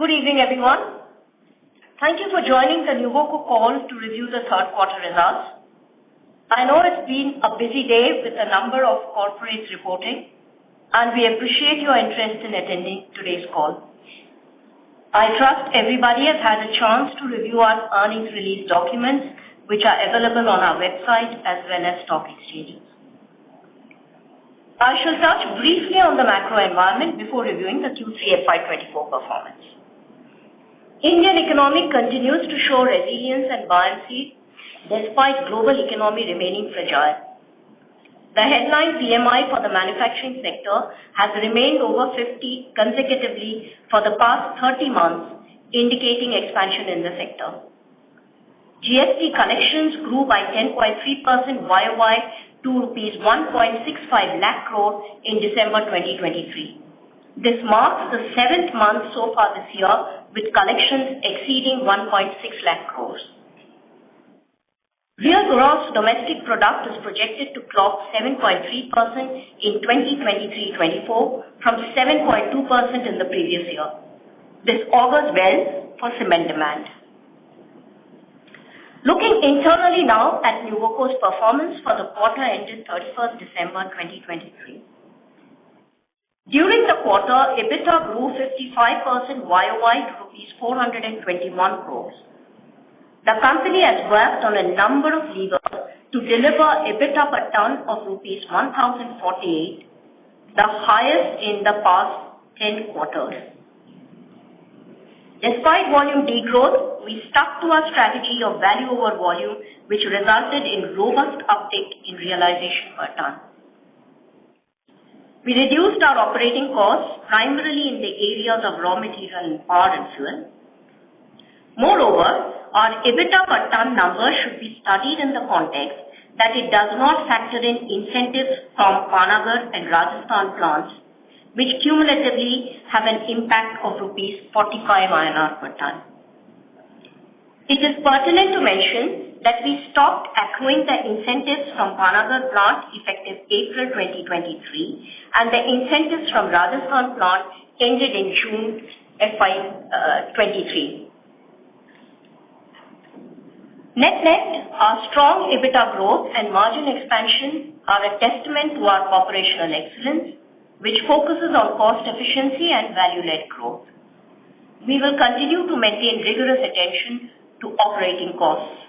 Good evening, everyone. Thank you for joining the Nuvoco call to review the third quarter results. I know it's been a busy day with a number of corporates reporting, and we appreciate your interest in attending today's call. I trust everybody has had a chance to review our earnings release documents, which are available on our website as well as stock exchanges. I shall touch briefly on the macro environment before reviewing the Q3 FY24 performance. Indian economy continues to show resilience and buoyancy despite global economy remaining fragile. The headline PMI for the manufacturing sector has remained over 50 consecutively for the past 30 months, indicating expansion in the sector. GST collections grew by 10.3% YOY to Rs 1.65 lakh crore in December 2023. This marks the 7th month so far this year with collections exceeding 1.6 lakh crores. Real gross domestic product is projected to clock 7.3% in 2023-24 from 7.2% in the previous year. This augurs well for cement demand. Looking internally now at Nuvoco's performance for the quarter ended 31st December 2023. During the quarter, EBITDA grew 55% YOY to Rs 421 crores. The company has worked on a number of levers to deliver EBITDA per ton of Rs 1,048, the highest in the past 10 quarters. Despite volume degrowth, we stuck to our strategy of value over volume, which resulted in robust uptick in realization per ton. We reduced our operating costs primarily in the areas of raw material and power and fuel. Moreover, our EBITDA per ton number should be studied in the context that it does not factor in incentives from Panagarh and Rajasthan plants, which cumulatively have an impact of Rs 45 INR per ton. It is pertinent to mention that we stopped accruing the incentives from Panagarh plant effective April 2023, and the incentives from Rajasthan plant ended in June FY23. Net-net, our strong EBITDA growth and margin expansion are a testament to our operational excellence, which focuses on cost efficiency and value-led growth. We will continue to maintain rigorous attention to operating costs.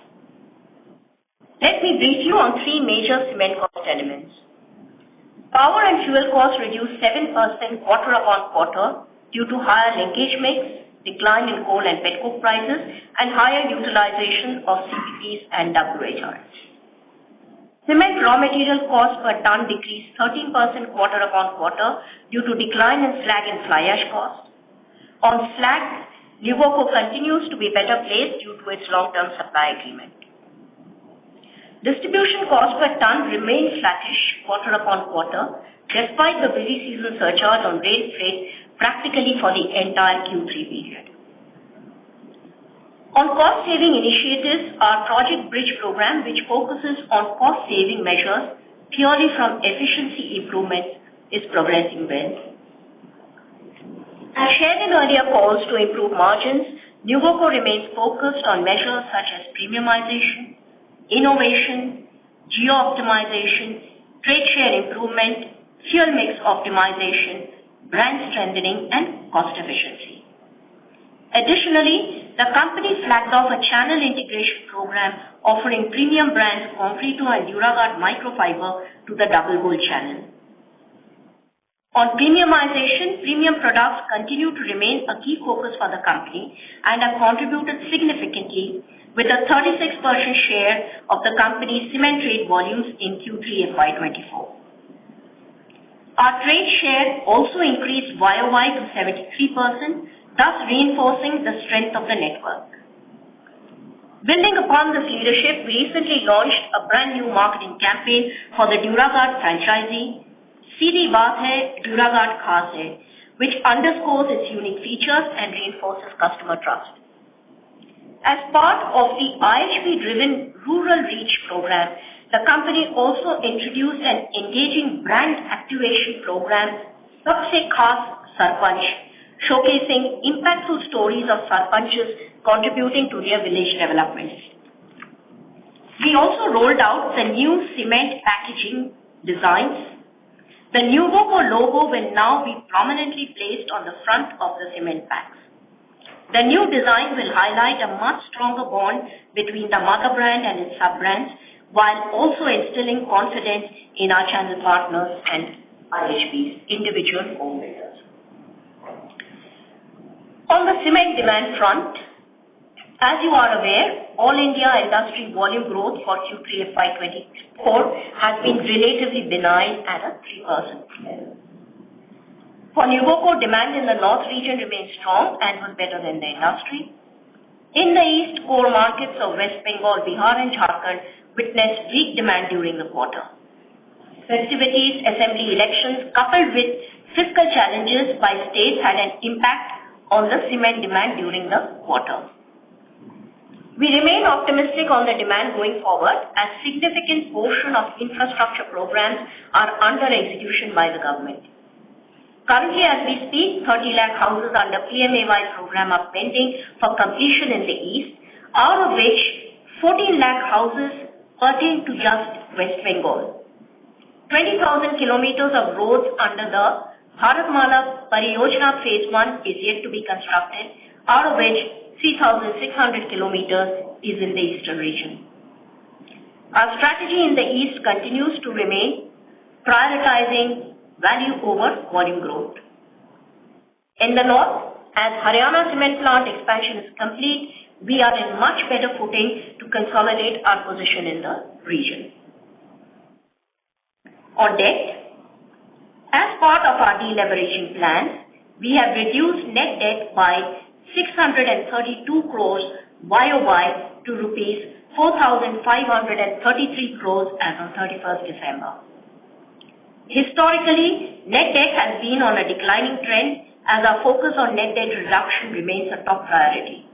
Let me brief you on three major cement cost elements. Power and fuel costs reduced 7% quarter-on-quarter due to higher linkage mix, decline in coal and petcoke prices, and higher utilization of CPPs and WHRs. Cement raw material cost per ton decreased 13% quarter-on-quarter due to decline in slag and fly ash cost. On slag, Nuvoco continues to be better placed due to its long-term supply agreement. Distribution cost per ton remained flattish quarter-upon-quarter, despite the busy season surcharge on rail freight practically for the entire Q3 period. On cost-saving initiatives, our Project Bridge program, which focuses on cost-saving measures purely from efficiency improvements, is progressing well. As shared in earlier calls to improve margins, Nuvoco remains focused on measures such as premiumization, innovation, geo-optimization, trade share improvement, fuel mix optimization, brand strengthening, and cost efficiency. Additionally, the company flagged off a channel integration program offering premium brands Concreto and Duraguard microfiber to the Double Gold channel. On premiumization, premium products continue to remain a key focus for the company and have contributed significantly with a 36% share of the company's cement trade volumes in Q3 FY24. Our trade share also increased YOY to 73%, thus reinforcing the strength of the network. Building upon this leadership, we recently launched a brand new marketing campaign for the Duraguard franchisee, Seedhi Baat Hai, Duraguard Khas Hai, which underscores its unique features and reinforces customer trust. As part of the IHP-driven Rural Reach program, the company also introduced an engaging brand activation program, Sabse Khas Sarpanch, showcasing impactful stories families of sarpanchs contributing to their village development. We also rolled out the new cement packaging designs. The Nuvoco logo will now be prominently placed on the front of the cement packs. The new design will highlight a much stronger bond between the mother brand and its sub-brands, while also instilling confidence in our channel partners and IHBs, individual home builders. On the cement demand front, as you are aware, all India industry volume growth for Q3 FY24 has been relatively benign at a 3% level. For Nuvoco, demand in the north region remains strong and was better than the industry. In the east, core markets of West Bengal, Bihar and Jharkhand witnessed weak demand during the quarter. Festivities, assembly elections coupled with fiscal challenges by states had an impact on the cement demand during the quarter. We remain optimistic on the demand going forward as significant portion of infrastructure programs are under execution by the government. Currently, as we speak, 30 lakh houses under PMAY program are pending for completion in the east, out of which 14 lakh houses pertain to just West Bengal. 20,000 kilometers of roads under the Bharatmala Pariyojana Phase 1 is yet to be constructed, out of which 3,600 kilometers is in the eastern region. Our strategy in the east continues to remain prioritizing value over volume growth. In the north, as Haryana cement plant expansion is complete, we are in much better footing to consolidate our position in the region. On debt, as part of our deleveraging plans, we have reduced net debt by 632 crores YOY to rupees 4,533 crores as on 31st December. Historically, net debt has been on a declining trend as our focus on net debt reduction remains a top priority.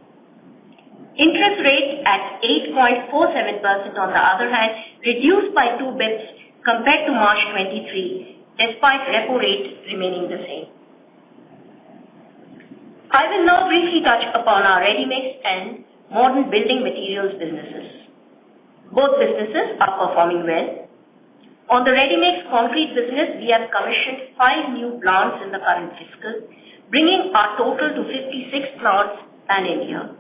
Interest rate at 8.47% on the other hand reduced by 2 bps compared to March 23 despite repo rate remaining the same. I will now briefly touch upon our ready-mix and modern building materials businesses. Both businesses are performing well. On the ready-mix concrete business, we have commissioned 5 new plants in the current fiscal, bringing our total to 56 plants pan-India.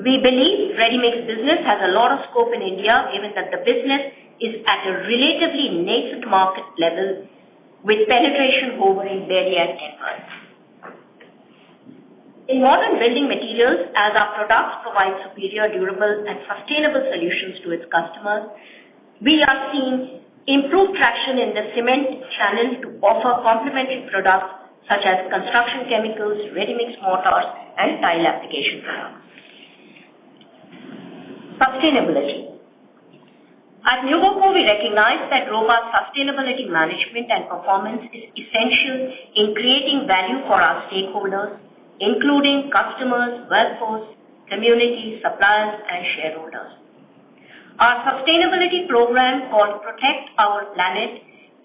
We believe ready-mix business has a lot of scope in India, given that the business is at a relatively nascent market level with penetration hovering barely at 10%. In modern building materials, as our products provide superior, durable and sustainable solutions to its customers, we are seeing improved traction in the cement channel to offer complementary products such as construction chemicals, ready-mix mortars and tile application products. Sustainability. At Nuvoco, we recognize that robust sustainability management and performance is essential in creating value for our stakeholders, including customers, workforce, communities, suppliers, and shareholders. Our sustainability program called Protect Our Planet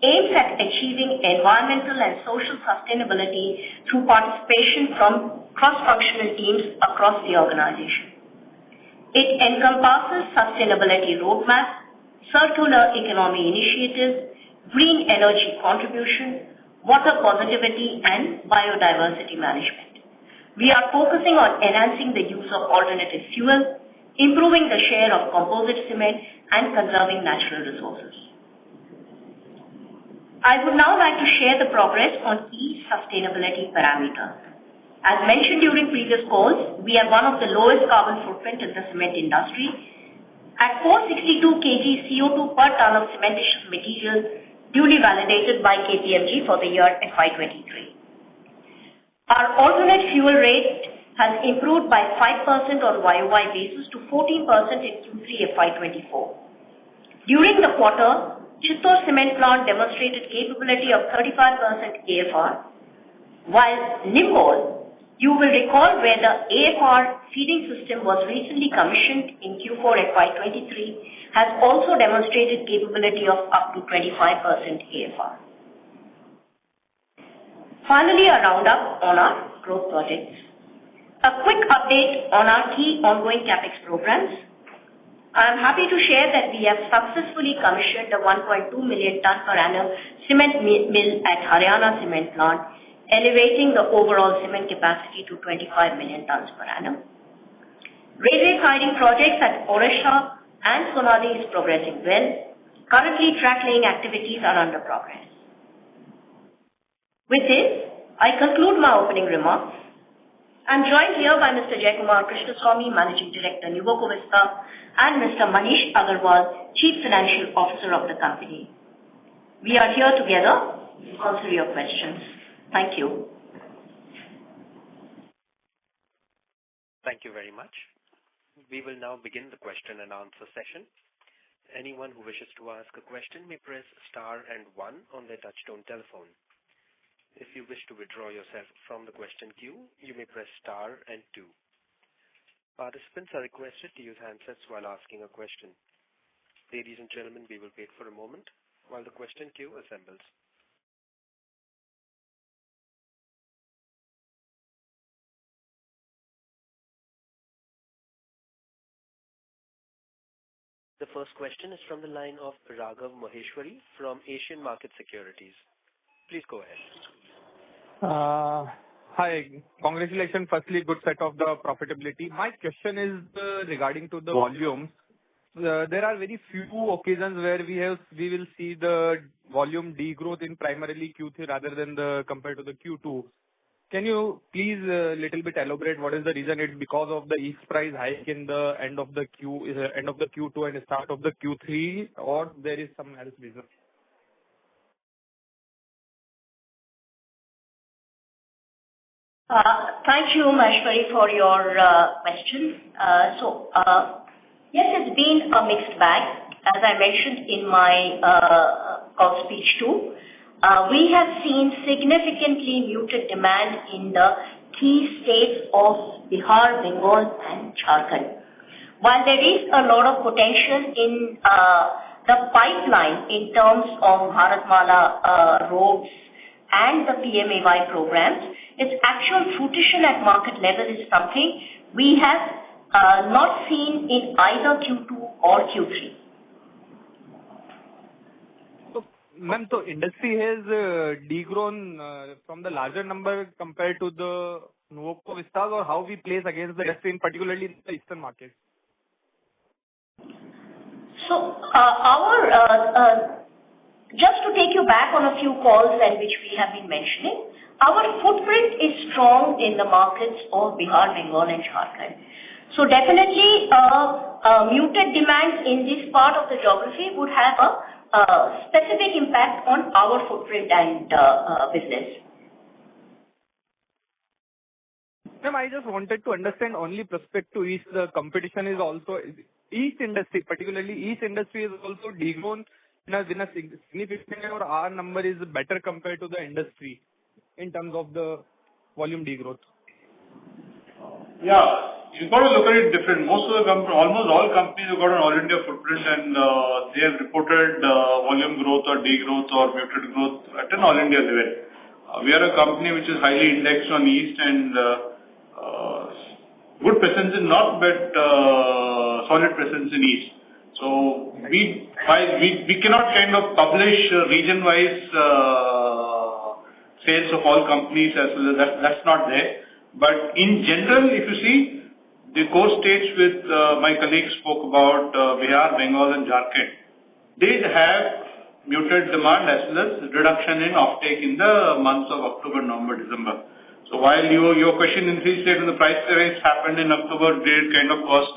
aims at achieving environmental and social sustainability through participation from cross-functional teams across the organization. It encompasses sustainability roadmap, circular economy initiatives, green energy contribution, water positivity, and biodiversity management. We are focusing on enhancing the use of alternative fuel, improving the share of composite cement, and conserving natural resources. I would now like to share the progress on key sustainability parameters. As mentioned during previous calls, we have one of the lowest carbon footprint in the cement industry at 462 kg CO2 per ton of cementitious materials duly validated by KPMG for the year FY23. Our alternate fuel rate has improved by 5% on YOY basis to 14% in Q3 FY24. During the quarter, Chittor cement plant demonstrated capability of 35% AFR, while Nimbol, you will recall where the AFR feeding system was recently commissioned in Q4 FY23, has also demonstrated capability of up to 25% AFR. Finally, a roundup on our growth projects. A quick update on our key ongoing CapEx programs. I am happy to share that we have successfully commissioned a 1.2 million ton per annum cement mill at Haryana Cement Plant, elevating the overall cement capacity to 25 million tons per annum. Railway siding projects at Odisha and Sonadi is progressing well. Currently, track laying activities are under progress. With this, I conclude my opening remarks. I'm joined here by Mr. Jayakumar Krishnaswamy, Managing Director, Nuvoco Vistas, and Mr. Manish Agarwal, Chief Financial Officer of the company. We are here together to answer your questions. Thank you. Thank you very much. We will now begin the question and answer session. Anyone who wishes to ask a question may press star and 1 on their touchtone telephone. If you wish to withdraw yourself from the question queue, you may press star and 2. Participants are requested to use handsets while asking a question. Ladies and gentlemen, we will wait for a moment while the question queue assembles. The first question is from the line of Raghav Maheshwari from Asian Market Securities. Please go ahead. Hi. Congratulations. Firstly, good set of the profitability. My question is regarding to the volumes. There are very few occasions where we will see the volume degrowth in primarily Q3 rather than compared to the Q2. Can you please little bit elaborate what is the reason? It's because of the East price hike in the end of the Q2 and the start of the Q3, or there is some else reason? Thank you, Maheshwari, for your question. Yes, it's been a mixed bag. As I mentioned in my call speech too, we have seen significantly muted demand in the key states of Bihar, Bengal, and Jharkhand. While there is a lot of potential in the pipeline in terms of Bharatmala roads and the PMAY programs, its actual fruition at market level is something we have not seen in either Q2 or Q3. So, ma'am, so industry has degrown from the larger number compared to the Nuvoco Vistas, or how we place against the industry, in particularly in the eastern markets? So, just to take you back on a few calls and which we have been mentioning, our footprint is strong in the markets of Bihar, Bengal, and Jharkhand. So definitely, muted demand in this part of the geography would have a specific impact on our footprint and business. Ma'am, I just wanted to understand only prospect to East, the competition is also East industry, particularly East industry is also degrown in a significant, or our number is better compared to the industry in terms of the volume degrowth. Yeah, you've got to look at it different. Almost all companies have got an all India footprint, and they have reported volume growth or degrowth or muted growth at an all India level. We are a company which is highly indexed on East and good presence in North, but solid presence in East. So we cannot kind of publish region-wise sales of all companies as well. That's not there. But in general, if you see, the core states with my colleagues spoke about Bihar, Bengal, and Jharkhand did have muted demand as well as reduction in offtake in the months of October, November, December. So while your question in three states when the price rise happened in October did kind of cause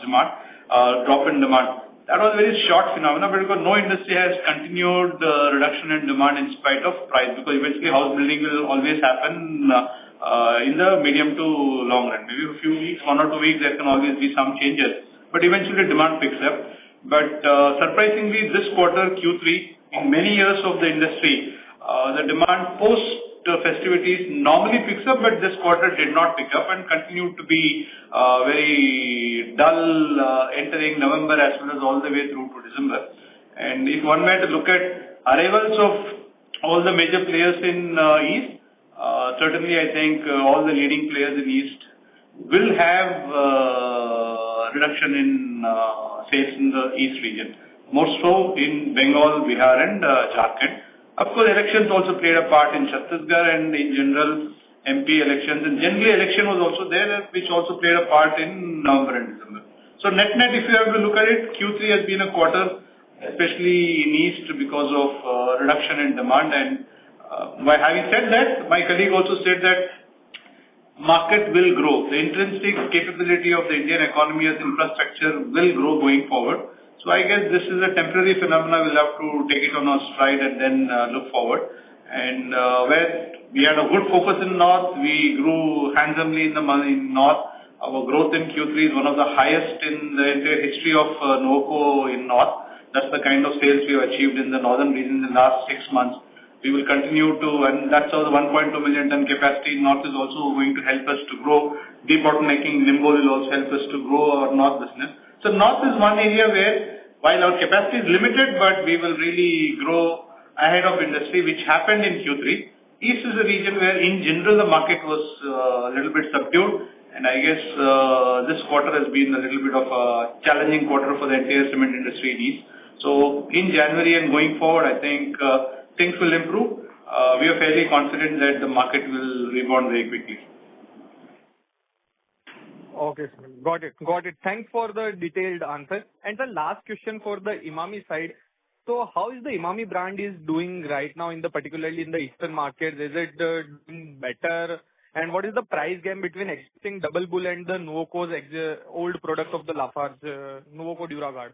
drop in demand. That was a very short phenomenon, because no industry has continued reduction in demand in spite of price, because eventually house building will always happen in the medium to long run. Maybe a few weeks, 1 or 2 weeks, there can always be some changes, but eventually demand picks up. But surprisingly, this quarter, Q3, in many years of the industry, the demand post festivities normally picks up, but this quarter did not pick up and continued to be very dull entering November as well as all the way through to December. And if one were to look at arrivals of all the major players in East, certainly I think all the leading players in East will have reduction in sales in the East region, more so in Bengal, Bihar and Jharkhand. Of course, elections also played a part in Chhattisgarh and in general MP elections, and generally election was also there, which also played a part in November and December. So net-net, if you have to look at it, Q3 has been a quarter, especially in East, because of reduction in demand. And by having said that, my colleague also said that market will grow. The intrinsic capability of the Indian economy as infrastructure will grow going forward. So I guess this is a temporary phenomenon. We'll have to take it on our stride and then look forward. And where we had a good focus in North, we grew handsomely in North. Our growth in Q3 is one of the highest in the entire history of Nuvoco in North. That's the kind of sales we have achieved in the northern region in the last 6 months. We will continue to, and that's how the 1.2 million ton capacity in North is also going to help us to grow. Debottlenecking Nimbo will also help us to grow our North business. So North is one area where, while our capacity is limited, but we will really grow ahead of industry, which happened in Q3. East is a region where, in general, the market was a little bit subdued. And I guess this quarter has been a little bit of a challenging quarter for the entire cement industry in East. So in January and going forward, I think things will improve. We are fairly confident that the market will rebound very quickly. Okay, sir. Got it. Thanks for the detailed answer. And the last question for the Emami side. So how is the Emami brand is doing right now, particularly in the eastern markets? Is it doing better? And what is the price gap between existing Double Bull and the Nuvoco's old product of the Lafarge, Nuvoco Duraguard?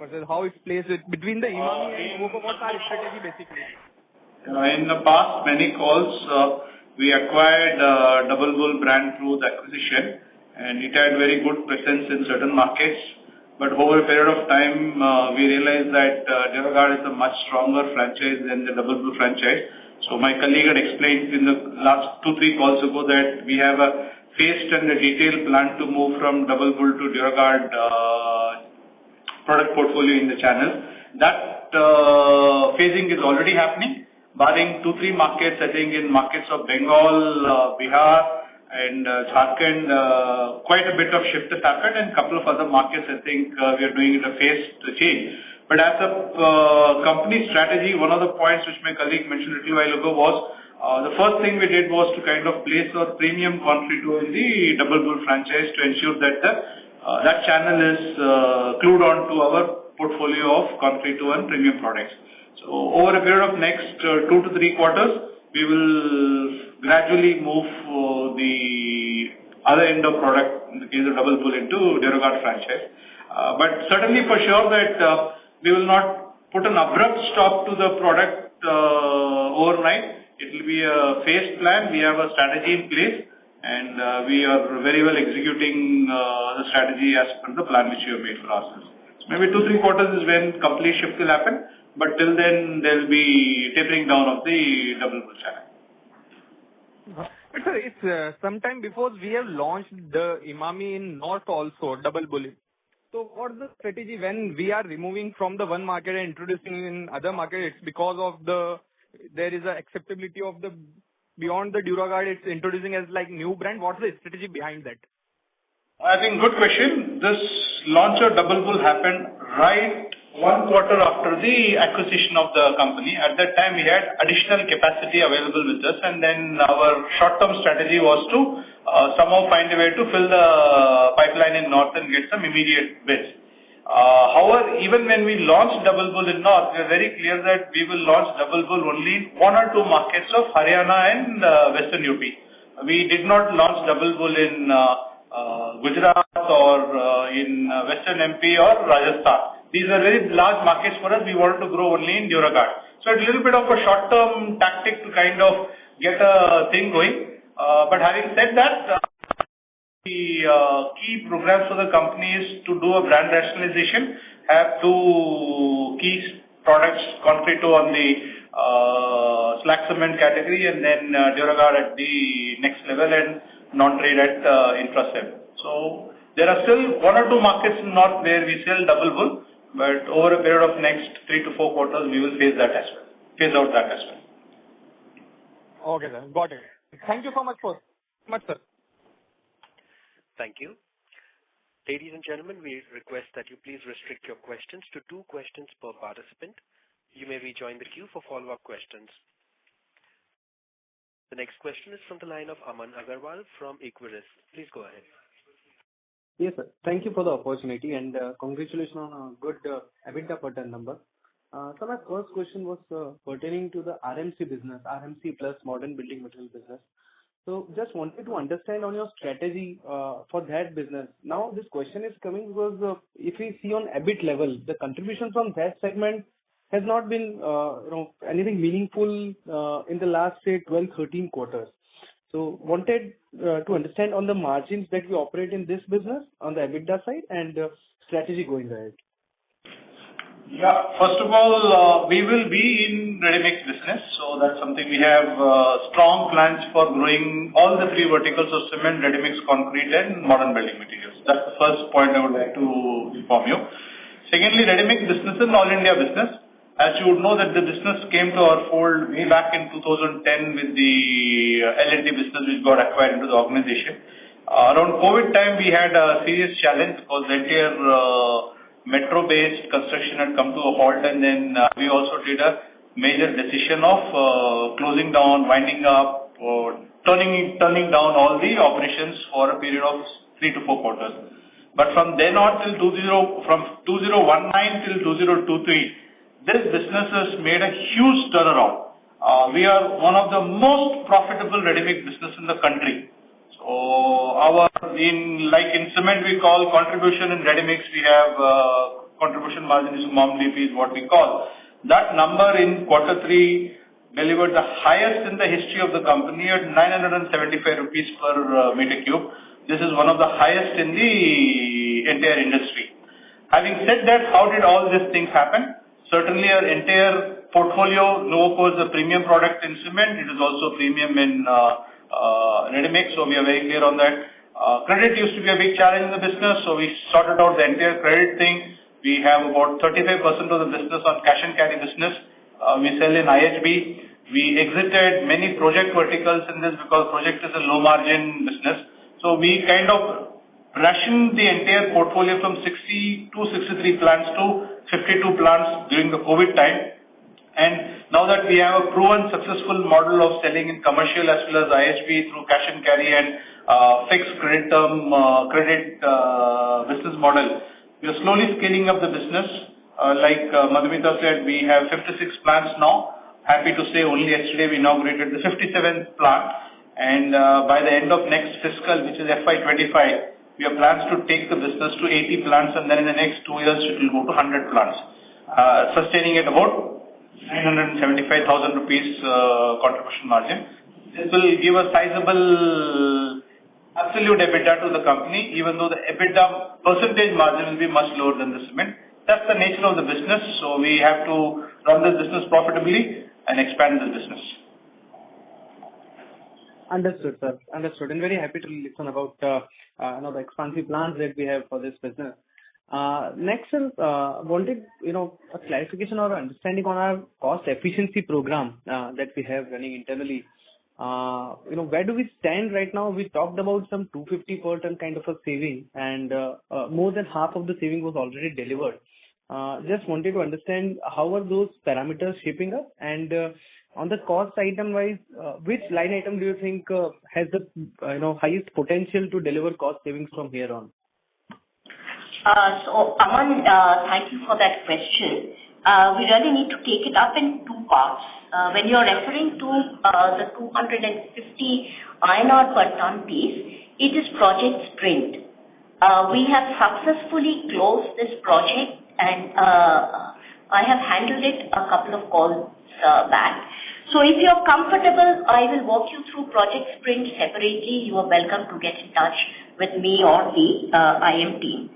Versus how it plays between the Emami and Nuvoco, what's our strategy basically? In the past many calls, we acquired Double Bull brand through the acquisition, and it had very good presence in certain markets. But over a period of time, we realized that Duraguard is a much stronger franchise than the Double Bull franchise. So my colleague had explained in the last 2-3 calls ago that we have a phased and a detailed plan to move from Double Bull to Duraguard product portfolio in the channel. That phasing is already happening, barring 2-3 markets. I think in markets of Bengal, Bihar and Jharkhand, quite a bit of shift has happened, and a couple of other markets I think we are doing it a phased change. But as a company strategy, one of the points which my colleague mentioned a little while ago was the first thing we did was to kind of place our premium Concreto in the Double Bull franchise to ensure that that channel is glued on to our portfolio of Concreto and premium products. So over a period of next 2 to 3 quarters, we will gradually move the other end of product, in the case of Double Bull, into Duraguard franchise. But certainly for sure that we will not put an abrupt stop to the product overnight. It will be a phased plan. We have a strategy in place, and we are very well executing the strategy as per the plan which we have made for ourselves. So maybe 2-3 quarters is when complete shift will happen, but till then there will be tapering down of the Double Bull channel. But sir, it's sometime before we have launched the Emami in North also, Double Bull. So what's the strategy when we are removing from the one market and introducing in other markets? It's because of there is a acceptability of the beyond the Duraguard, it's introducing as like new brand. What's the strategy behind that? I think good question. This launch of Double Bull happened right 1 quarter after the acquisition of the company. At that time, we had additional capacity available with us, and then our short-term strategy was to somehow find a way to fill the pipeline in North and get some immediate bids. However, even when we launched Double Bull in North, we are very clear that we will launch Double Bull only in 1 or 2 markets of Haryana and Western UP. We did not launch Double Bull in Gujarat or in Western MP or Rajasthan. These are very large markets for us. We wanted to grow only in Duraguard. So it's a little bit of a short-term tactic to kind of get a thing going. But having said that, the key programs for the company is to do a brand rationalization, have 2 key products, Concreto on the slag cement category, and then Duraguard at the next level, and non-trade at infra-cement. So there are still 1 or 2 markets in North where we sell Double Bull, but over a period of next 3 to 4 quarters, we will phase out that as well. Okay, sir. Got it. Thank you so much, sir. Thank you. Ladies and gentlemen, we request that you please restrict your questions to 2 questions per participant. You may rejoin the queue for follow-up questions. The next question is from the line of Aman Agarwal from Equirus. Please go ahead. Yes, sir. Thank you for the opportunity and congratulations on a good EBITDA per ton number. So my first question was pertaining to the RMC business, RMC plus modern building material business. So just wanted to understand on your strategy for that business. Now this question is coming because if we see on EBIT level, the contribution from that segment has not been anything meaningful in the last say 12, 13 quarters. So wanted to understand on the margins that we operate in this business on the EBITDA side and strategy going ahead. Yeah, first of all, we will be in ready-mix business, so that's something we have strong plans for growing all the 3 verticals of cement, ready-mix concrete and modern building materials. That's the first point I would like to inform you. Secondly, ready-mix business is an all-India business. As you would know that the business came to our fold way back in 2010 with the L&T business which got acquired into the organization. Around COVID time, we had a serious challenge because the entire metro-based construction had come to a halt, and then we also did a major decision of closing down, winding up, or turning down all the operations for a period of 3 to 4 quarters. But from then on from 2019 till 2023, this business has made a huge turnaround. We are one of the most profitable ready-mix business in the country. So in cement we call contribution, in ready-mix we have contribution margin is MOM-DP is what we call. That number in quarter 3 delivered the highest in the history of the company at 975 rupees per meter cube. This is one of the highest in the entire industry. Having said that, how did all these things happen? Certainly our entire portfolio, Nuvoco is a premium product in cement. It is also premium in ready-mix, so we are very clear on that. Credit used to be a big challenge in the business, so we sorted out the entire credit thing. We have about 35% of the business on cash and carry business. We sell in IHB. We exited many project verticals in this because project is a low margin business. So we kind of rationed the entire portfolio from 62, 63 plants to 52 plants during the COVID time. And now that we have a proven successful model of selling in commercial as well as IHB through cash and carry and fixed credit term business model, we are slowly scaling up the business. Like Madhumita said, we have 56 plants now. Happy to say only yesterday we inaugurated the 57th plant. And by the end of next fiscal, which is FY24, we have plans to take the business to 80 plants, and then in the next 2 years it will go to 100 plants, sustaining at about 975,000 rupees contribution margin. This will give a sizable absolute EBITDA to the company, even though the EBITDA percentage margin will be much lower than the cement. That's the nature of the business, so we have to run the business profitably and expand the business. Understood, sir. Understood. And very happy to listen about the expansive plans that we have for this business. Next, sir, wanted a clarification or understanding on our cost efficiency program that we have running internally. Where do we stand right now? We talked about some 250 per ton kind of a saving, and more than half of the saving was already delivered. Just wanted to understand how are those parameters shaping up, and on the cost item wise, which line item do you think has the highest potential to deliver cost savings from here on? So Aman, thank you for that question. We really need to take it up in 2 parts. When you're referring to the 250 INR per ton piece, it is Project Sprint. We have successfully closed this project, and I have handled it a couple of calls back. So if you're comfortable, I will walk you through Project Sprint separately. You are welcome to get in touch with me or the IM team.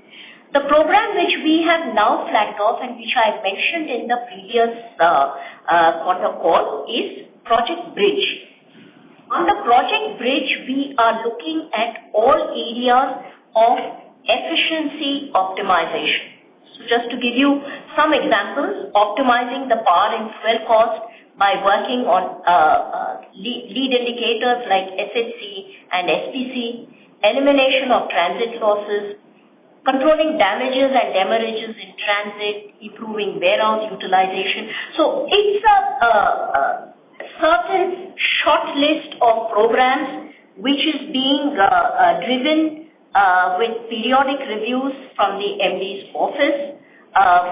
The program which we have now flagged off and which I mentioned in the previous quarter call is Project Bridge. On the Project Bridge, we are looking at all areas of efficiency optimization. So just to give you some examples, optimizing the power and fuel cost by working on lead indicators like SHC and SPC, elimination of transit losses, controlling damages and demurrages in transit, improving warehouse utilization. So it's a certain short list of programs which is being driven with periodic reviews from the MD's office.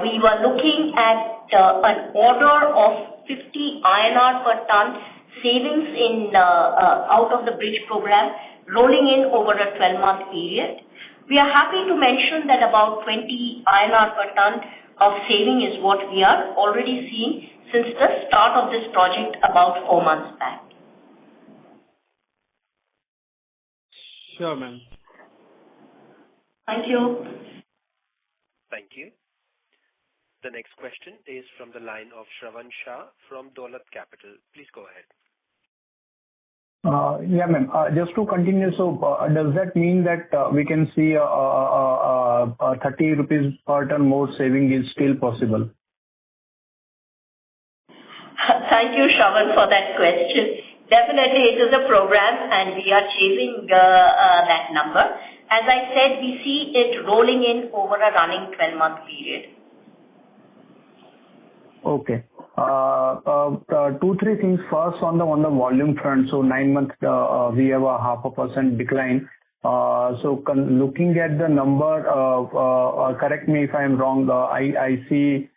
We were looking at an order of 50 INR per ton savings in out of the bridge program rolling in over a 12-month period. We are happy to mention that about 20 INR per ton of saving is what we are already seeing since the start of this project about 4 months back. Sure, ma'am. Thank you. Thank you. The next question is from the line of Shravan Shah from Dolat Capital. Please go ahead. Yeah, ma'am. Just to continue, so does that mean that we can see 30 rupees per ton more saving is still possible? Thank you, Shravan, for that question. Definitely, it is a program and we are chasing that number. As I said, we see it rolling in over a running 12-month period. Okay. 2-3 things. First, on the volume front, so 9 months we have a 0.5% decline. So looking at the number, correct me if I am wrong. I see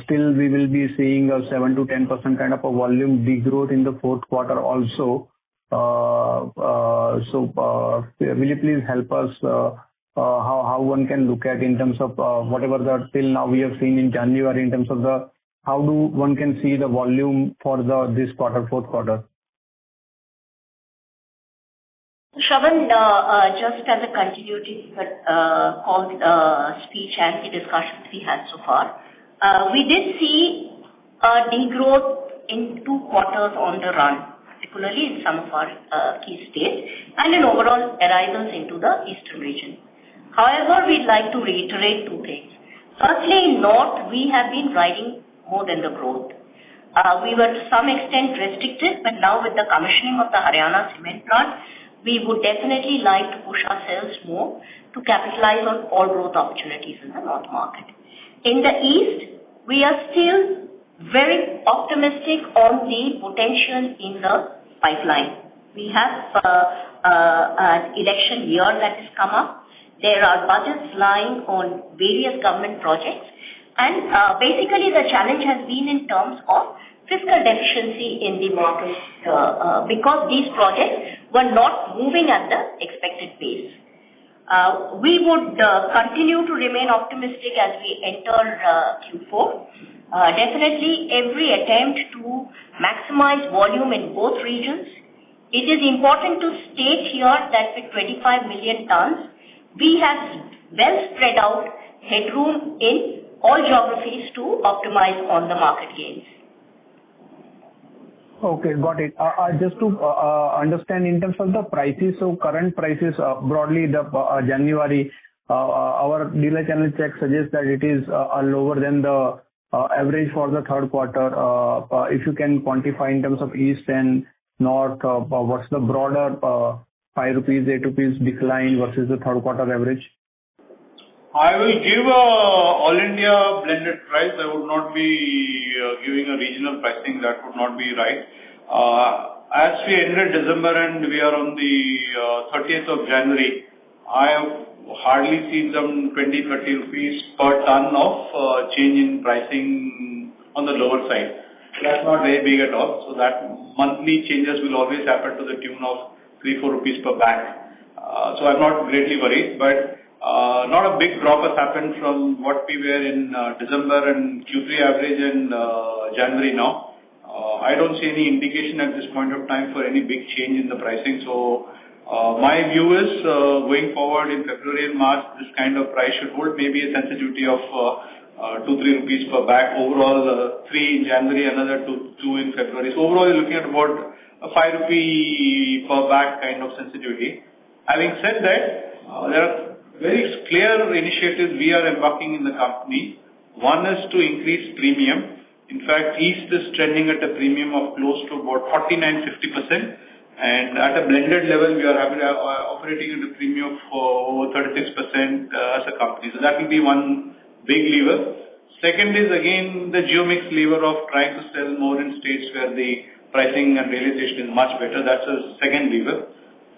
still we will be seeing a 7 to 10% kind of a volume degrowth in the fourth quarter also. So will you please help us how one can look at in terms of whatever the till now we have seen in January in terms of the how do one can see the volume for this quarter, fourth quarter? Shravan, just as a continuity called speech and the discussions we had so far, we did see a degrowth in 2 quarters on the run, particularly in some of our key states and in overall arrivals into the eastern region. However, we'd like to reiterate 2 things. Firstly, in North, we have been riding more than the growth. We were to some extent restricted, but now with the commissioning of the Haryana cement plant, we would definitely like to push ourselves more to capitalize on all growth opportunities in the North market. In the East, we are still very optimistic on the potential in the pipeline. We have an election year that has come up. There are budgets lying on various government projects. And basically, the challenge has been in terms of fiscal deficiency in the market because these projects were not moving at the expected pace. We would continue to remain optimistic as we enter Q4. Definitely, every attempt to maximize volume in both regions. It is important to state here that with 25 million tons, we have well spread out headroom in all geographies to optimize on the market gains. Okay, got it. Just to understand in terms of the prices, so current prices broadly the January, our dealer channel check suggests that it is lower than the average for the third quarter. If you can quantify in terms of East and North, what's the broader 5 rupees, 8 rupees decline versus the third quarter average? I will give a all India blended price. I would not be giving a regional pricing. That would not be right. As we ended December and we are on the 30th of January, I have hardly seen some 20-30 rupees per ton of change in pricing on the lower side. That's not very big at all. So that monthly changes will always happen to the tune of 3-4 rupees per bag. So I'm not greatly worried, but not a big drop has happened from what we were in December and Q3 average in January now. I don't see any indication at this point of time for any big change in the pricing. So my view is going forward in February and March, this kind of price should hold, maybe a sensitivity of 2-3 rupees per bag. Overall, 3 in January, another 2 in February. So overall, you're looking at about a 5 rupee per bag kind of sensitivity. Having said that, there are very clear initiatives we are embarking in the company. One is to increase premium. In fact, East is trending at a premium of close to about 49-50%, And at a blended level, we are operating at a premium of over 36% as a company. So that will be one big lever. Second is again the geo-mix lever of trying to sell more in states where the pricing and realization is much better. That's a second lever.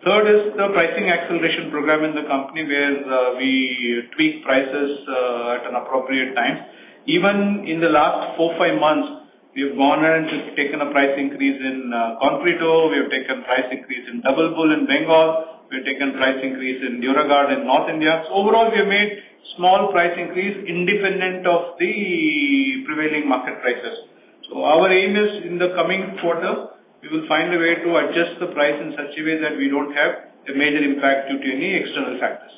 Third is the pricing acceleration program in the company where we tweak prices at an appropriate time. Even in the last 4-5 months, we have gone and taken a price increase in Concreto, we have taken price increase in Double Bull in Bengal, we have taken price increase in Duragard in North India. So overall, we have made small price increase independent of the prevailing market prices. So our aim is in the coming quarter, we will find a way to adjust the price in such a way that we don't have a major impact due to any external factors.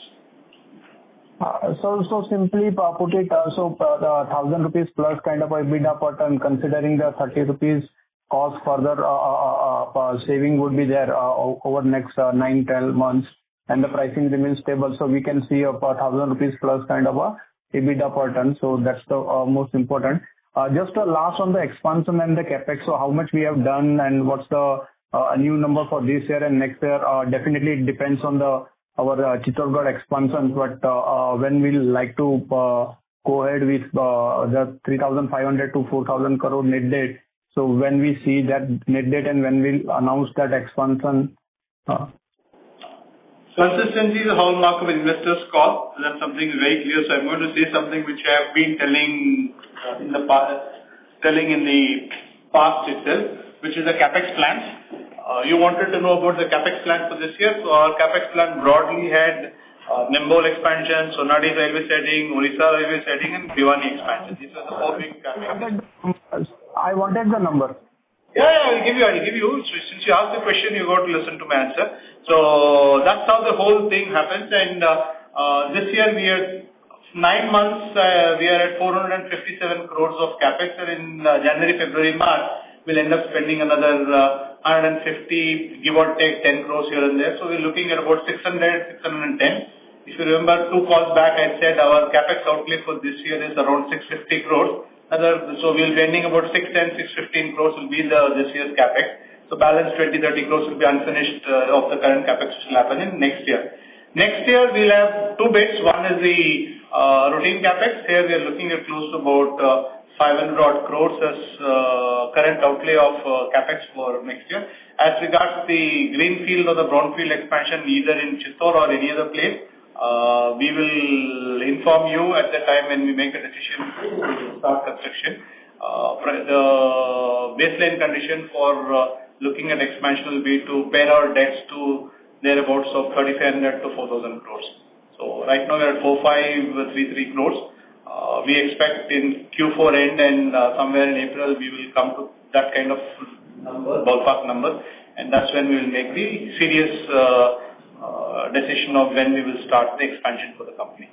So simply put it, the 1,000 rupees plus kind of EBITDA per ton, considering the 30 rupees cost further saving would be there over next 9-12 months, and the pricing remains stable. So we can see a 1,000 rupees plus kind of a EBITDA per ton. So that's the most important. Just last on the expansion and the capex. So how much we have done and what's the new number for this year and next year? Definitely it depends on our Chittorgarh expansion, but when we'll like to go ahead with the 3,500 to 4,000 crore net debt. So when we see that net debt and when we'll announce that expansion. Consistency is a hallmark of investors' call. That's something very clear. So I'm going to say something which I have been telling in the past itself, which is the capex plans. You wanted to know about the capex plan for this year. So our capex plan broadly had Nimbol expansion, Sonadih railway siding, Orissa railway siding, and Bhiwani expansion. These are the 4 big capex. I wanted the number. Yeah, I'll give you. So since you asked the question, you got to listen to my answer. So that's how the whole thing happens. And this year we are 9 months. We are at 457 crores of capex. And in January, February, March, we'll end up spending another 150, give or take 10 crores here and there. So we're looking at about 600, 610. If you remember 2 calls back, I said our capex outlay for this year is around 650 crores. So we'll be ending about 610, 615 crores will be this year's capex. So balance 20-30 crores will be unfinished of the current capex which will happen in next year. Next year we'll have 2 bits. One is the routine capex. Here we are looking at close to about 500 odd crores as current outlay of capex for next year. As regards the greenfield or the brownfield expansion, either in Chittor or any other place, we will inform you at the time when we make a decision to start construction. The baseline condition for looking at expansion will be to pare our debts to thereabouts of 3,500 to 4,000 crores. So right now we are at 4,533 crores. We expect in Q4 end and somewhere in April we will come to that kind of number, ballpark number, and that's when we will make the serious decision of when we will start the expansion for the company.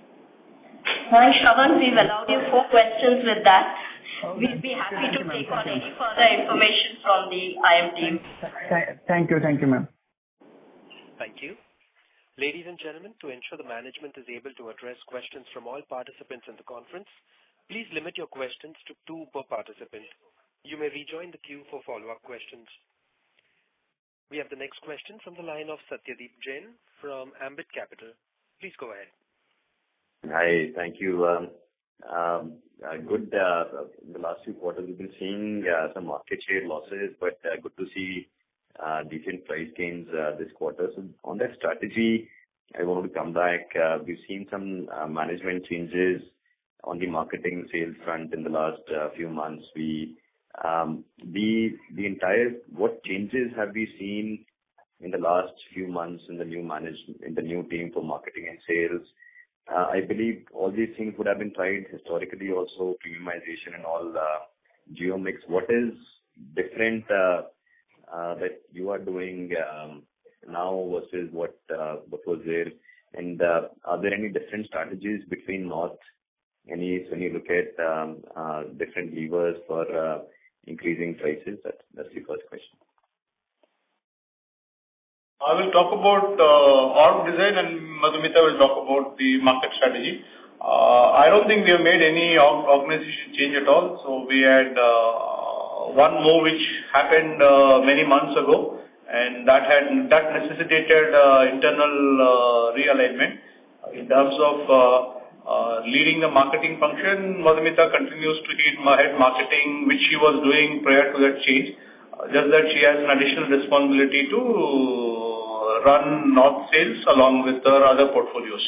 Thanks, Shravan. We've allowed you 4 questions with that. We'll be happy to take on any further information from the IM team. Thank you, ma'am. Thank you. Ladies and gentlemen, to ensure the management is able to address questions from all participants in the conference, please limit your questions to 2 per participant. You may rejoin the queue for follow-up questions. We have the next question from the line of Satyadeep Jain from Ambit Capital. Please go ahead. Hi, thank you. Good. In the last few quarters, we've been seeing some market share losses, but good to see decent price gains this quarter. So on that strategy, I wanted to come back. We've seen some management changes on the marketing sales front in the last few months. What changes have we seen in the last few months in the new team for marketing and sales? I believe all these things would have been tried historically also, premiumization and all, geo-mix. What is different that you are doing now versus what was there? And are there any different strategies between North and East when you look at different levers for increasing prices? That's the first question. I will talk about org design and Madhumita will talk about the market strategy. I don't think we have made any organization change at all. So we had one move which happened many months ago, and that necessitated internal realignment. In terms of leading the marketing function, Madhumita continues to head marketing, which she was doing prior to that change. Just that she has an additional responsibility to run North sales along with her other portfolios.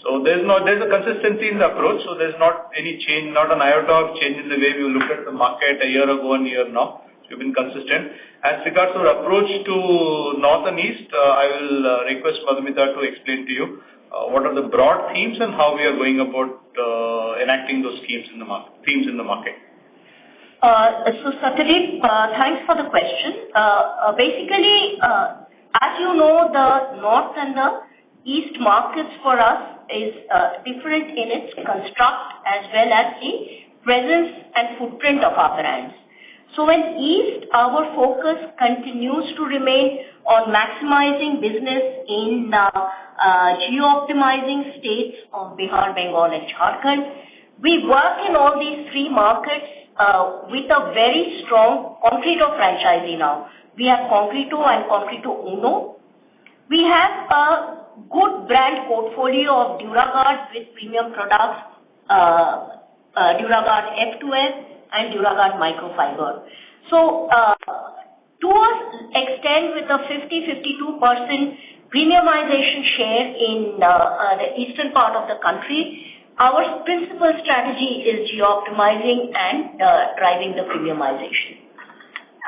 So there's a consistency in the approach. So there's not any change, not an iota of change in the way we look at the market a year ago and year now. So we've been consistent. As regards to our approach to North and East, I will request Madhumita to explain to you what are the broad themes and how we are going about enacting those themes in the market. So Satyadeep, thanks for the question. Basically, as you know, the North and the East markets for us is different in its construct as well as the presence and footprint of our brands. So in East, our focus continues to remain on maximizing business in geo-optimizing states of Bihar, Bengal, and Jharkhand. We work in all these three markets with a very strong Concreto franchisee now. We have Concreto and Concreto Uno. We have a good brand portfolio of Duraguard with premium products, Duraguard F2F and Duraguard Microfiber. So to an extent with a 50-52% premiumization share in the eastern part of the country, our principal strategy is geo-optimizing and driving the premiumization.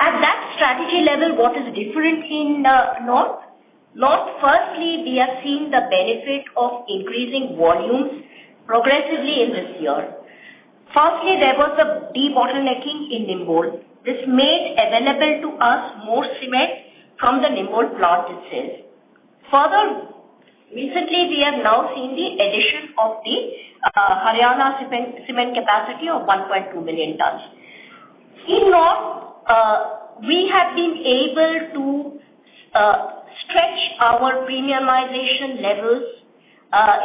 At that strategy level, what is different in North? North, firstly, we have seen the benefit of increasing volumes progressively in this year. Firstly, there was a debottlenecking in Nimbol. This made available to us more cement from the Nimbol plant itself. Further, recently we have now seen the addition of the Haryana cement capacity of 1.2 million tons. In North, we have been able to stretch our premiumization levels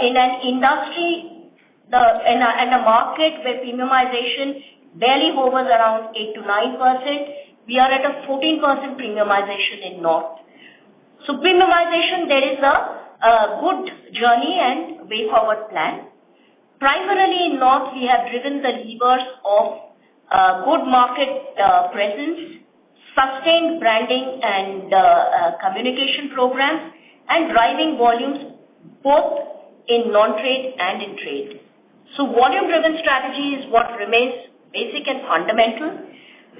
in an industry, in a market where premiumization barely hovers around 8 to 9%. We are at a 14% premiumization in North. So premiumization, there is a good journey and way forward plan. Primarily in North, we have driven the levers of good market presence, sustained branding and communication programs, and driving volumes both in non-trade and in trade. So volume-driven strategy is what remains basic and fundamental.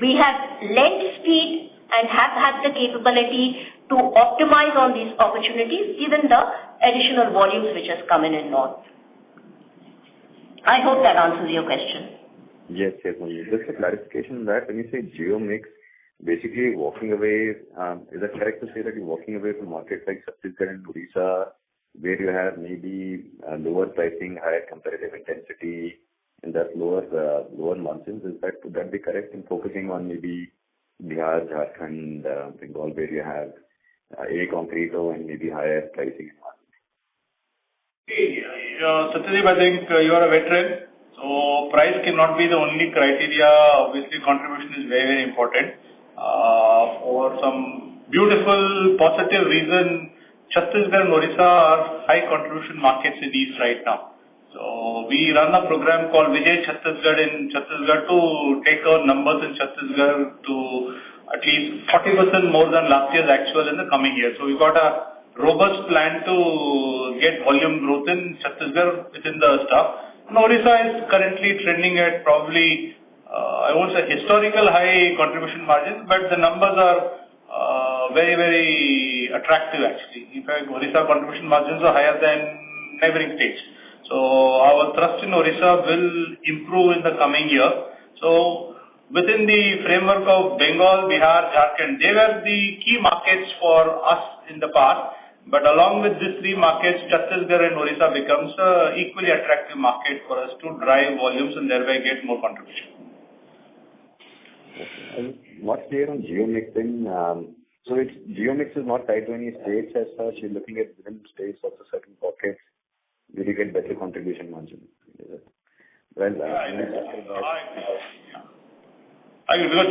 We have lent speed and have had the capability to optimize on these opportunities given the additional volumes which has come in North. I hope that answers your question. Yes. Just a clarification on that. When you say geo mix, basically walking away, is it correct to say that you're walking away from markets like Chhattisgarh and Odisha, where you have maybe lower pricing, higher competitive intensity, and that lower margins? Would that be correct in focusing on maybe Bihar, Jharkhand, Bengal, where you have Concreto and maybe higher pricing? Satyadeep, I think you are a veteran, so price cannot be the only criteria. Obviously, contribution is very, very important. For some beautiful, positive reason, Chhattisgarh and Odisha are high contribution markets in East right now. So we run a program called Vijay Chhattisgarh in Chhattisgarh to take our numbers in Chhattisgarh to at least 40% more than last year's actual in the coming year. So we've got a robust plan to get volume growth in Chhattisgarh within the staff. And Odisha is currently trending at probably, I won't say historical high contribution margins, but the numbers are very, very attractive actually. In fact, Odisha contribution margins are higher than neighboring states. So our thrust in Odisha will improve in the coming year. So within the framework of Bengal, Bihar, Jharkhand, they were the key markets for us in the past. But along with these three markets, Chhattisgarh and Odisha becomes an equally attractive market for us to drive volumes and thereby get more contribution. What's clear on geo mixing? So geo mix is not tied to any states as such. You're looking at within states of a certain pockets, will you get better contribution margin? Well, because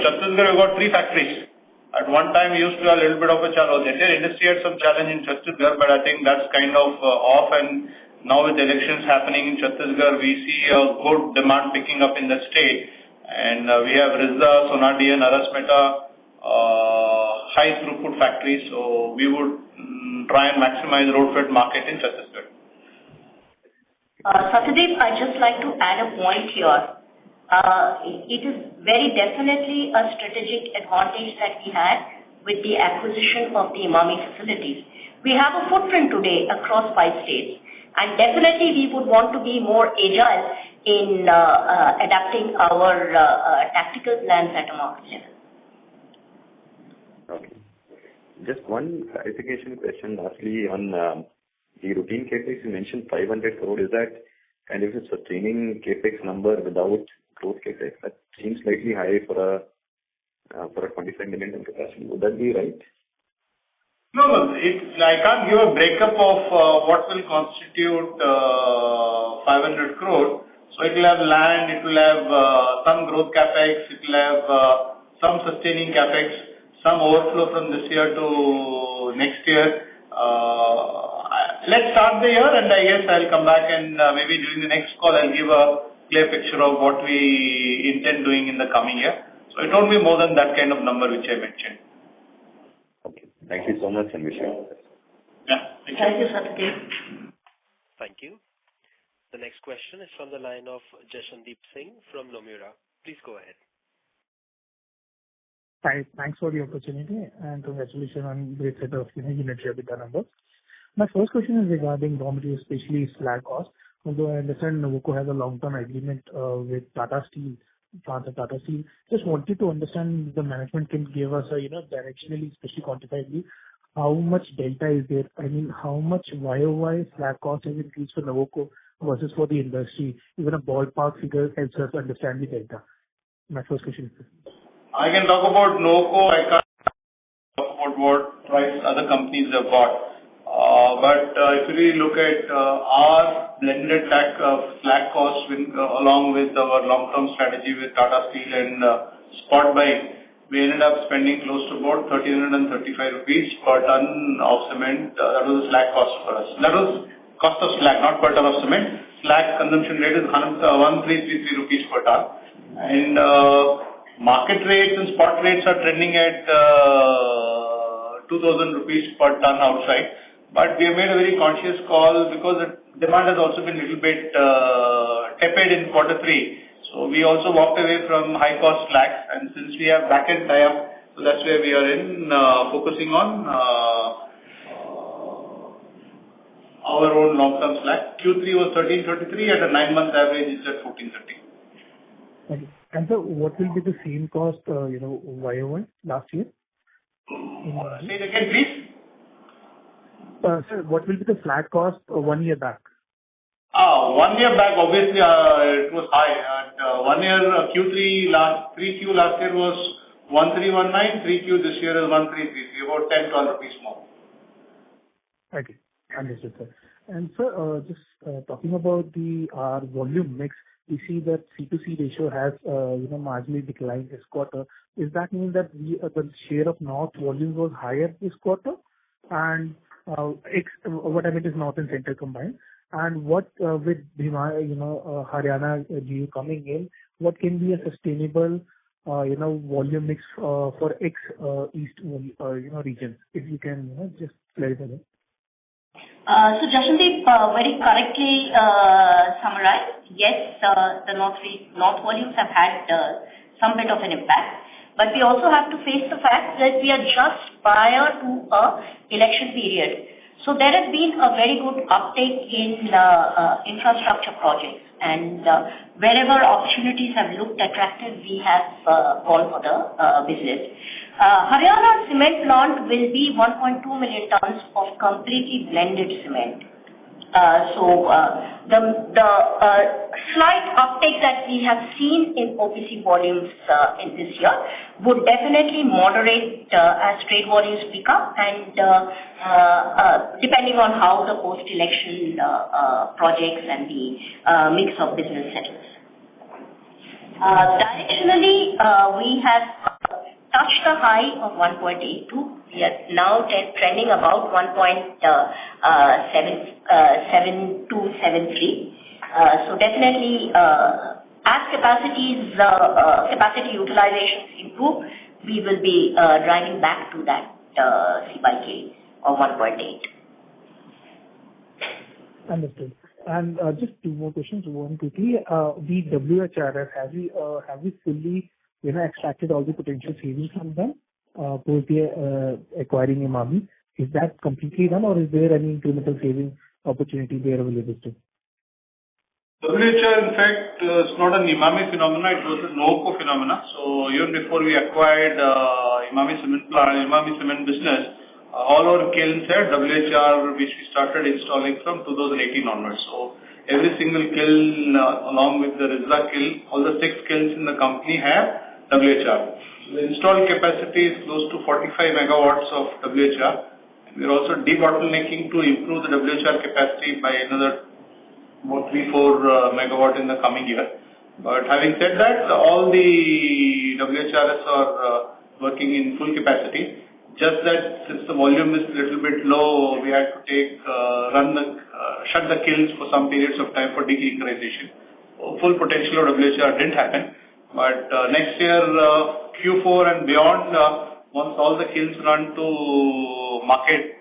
Chhattisgarh, we've got 3 factories. At one time, we used to have a little bit of a challenge. The entire industry had some challenge in Chhattisgarh, but I think that's kind of off, and now with the elections happening in Chhattisgarh, we see a good demand picking up in the state. And we have Rizda, Sonadi and Arasmeta, high throughput factories, so we would try and maximize road freight market in Chhattisgarh. Satyadeep, I'd just like to add a point here. It is very definitely a strategic advantage that we had with the acquisition of the Emami facilities. We have a footprint today across 5 states, and definitely we would want to be more agile in adapting our tactical plans at a market level. Okay. Just one clarification question lastly on the routine CapEx. You mentioned 500 crore. Is that kind of a sustaining CapEx number without growth CapEx? That seems slightly high for a 25 million ton capacity. Would that be right? No, I can't give a breakup of what will constitute 500 crore. So it will have land, it will have some growth capex, it will have some sustaining capex, some overflow from this year to next year. Let's start the year, and I guess I'll come back and maybe during the next call I'll give a clear picture of what we intend doing in the coming year. So it won't be more than that kind of number which I mentioned. Okay. Thank you so much, and wish you all the best. Yeah. Thank you, Satyadeep. Thank you. The next question is from the line of Jashandeep Singh from Nomura. Please go ahead. Hi. Thanks for the opportunity, and congratulations on great set of unit EBITDA numbers. My first question is regarding raw materials, especially slag cost. Although I understand Nuvoco has a long-term agreement with Tata Steel, Tata Steel. Just wanted to understand if the management can give us a directionally, especially quantifiably, how much delta is there? I mean, how much YOY slag cost has increased for Nuvoco versus for the industry? Even a ballpark figure helps us understand the delta. My first question is this. I can talk about Nuvoco. I can't talk about what price other companies have got. But if you really look at our blended slag costs along with our long-term strategy with Tata Steel and spot buying, we ended up spending close to about 1,335 rupees per ton of cement. That was the slag cost for us. That was cost of slag, not per ton of cement. Slag consumption rate is 1,333 rupees per ton. And market rates and spot rates are trending at 2,000 rupees per ton outside. But we have made a very conscious call because the demand has also been a little bit tepid in Q3. So we also walked away from high cost slag, and since we have back-end tie-up, so that's where we are focusing on our own long-term slag. Q3 was 1333, at a 9-month average it's at 1430. Okay. And so what will be the same cost, YOY last year? Say it again, please. Sir, what will be the slag cost 1 year back? 1 year back, obviously, it was high. At 1 year, Q3 3Q last year was 1319, 3Q this year is 1333, about 10-12 rupees more. Okay, understood, sir. And sir, just talking about our volume mix, we see that C2C ratio has marginally declined this quarter. Is that mean that the share of North volume was higher this quarter? And what I mean is North and Central combined. And what with Haryana GU coming in, what can be a sustainable volume mix for east regions? If you can just clarify that. So Jashandeep very correctly summarized. Yes, the North volumes have had some bit of an impact. But we also have to face the fact that we are just prior to a election period. So there has been a very good uptake in infrastructure projects, and wherever opportunities have looked attractive, we have gone for the business. Haryana cement plant will be 1.2 million tons of completely blended cement. So the slight uptake that we have seen in OPC volumes in this year would definitely moderate as trade volumes pick up, and depending on how the post-election projects and the mix of business settles. Directionally, we have touched a high of 1.82. We are now trending about 1.7273. So definitely, as capacity utilizations improve, we will be driving back to that C by K of 1.8. Understood. And just two more questions. One quickly, the WHRS, have we fully, extracted all the potential savings from them, post the acquiring Emami? Is that completely done, or is there any incremental saving opportunity there available still? WHR, in fact, is not an Emami phenomena, it was a Nuvoco phenomena. So even before we acquired Emami cement business, all our kilns had WHR, which we started installing from 2018 onwards. So every single kiln, along with the Rizla kiln, all the 6 kilns in the company have WHR. The installed capacity is close to 45 megawatts of WHR. And we're also debottlenecking to improve the WHR capacity by another about 3-4 megawatt in the coming year. But having said that, all the WHRs are working in full capacity. Just that since the volume is a little bit low, we had to shut the kilns for some periods of time for declinkerization. Full potential of WHR didn't happen. But next year, Q4 and beyond, once all the kilns run to market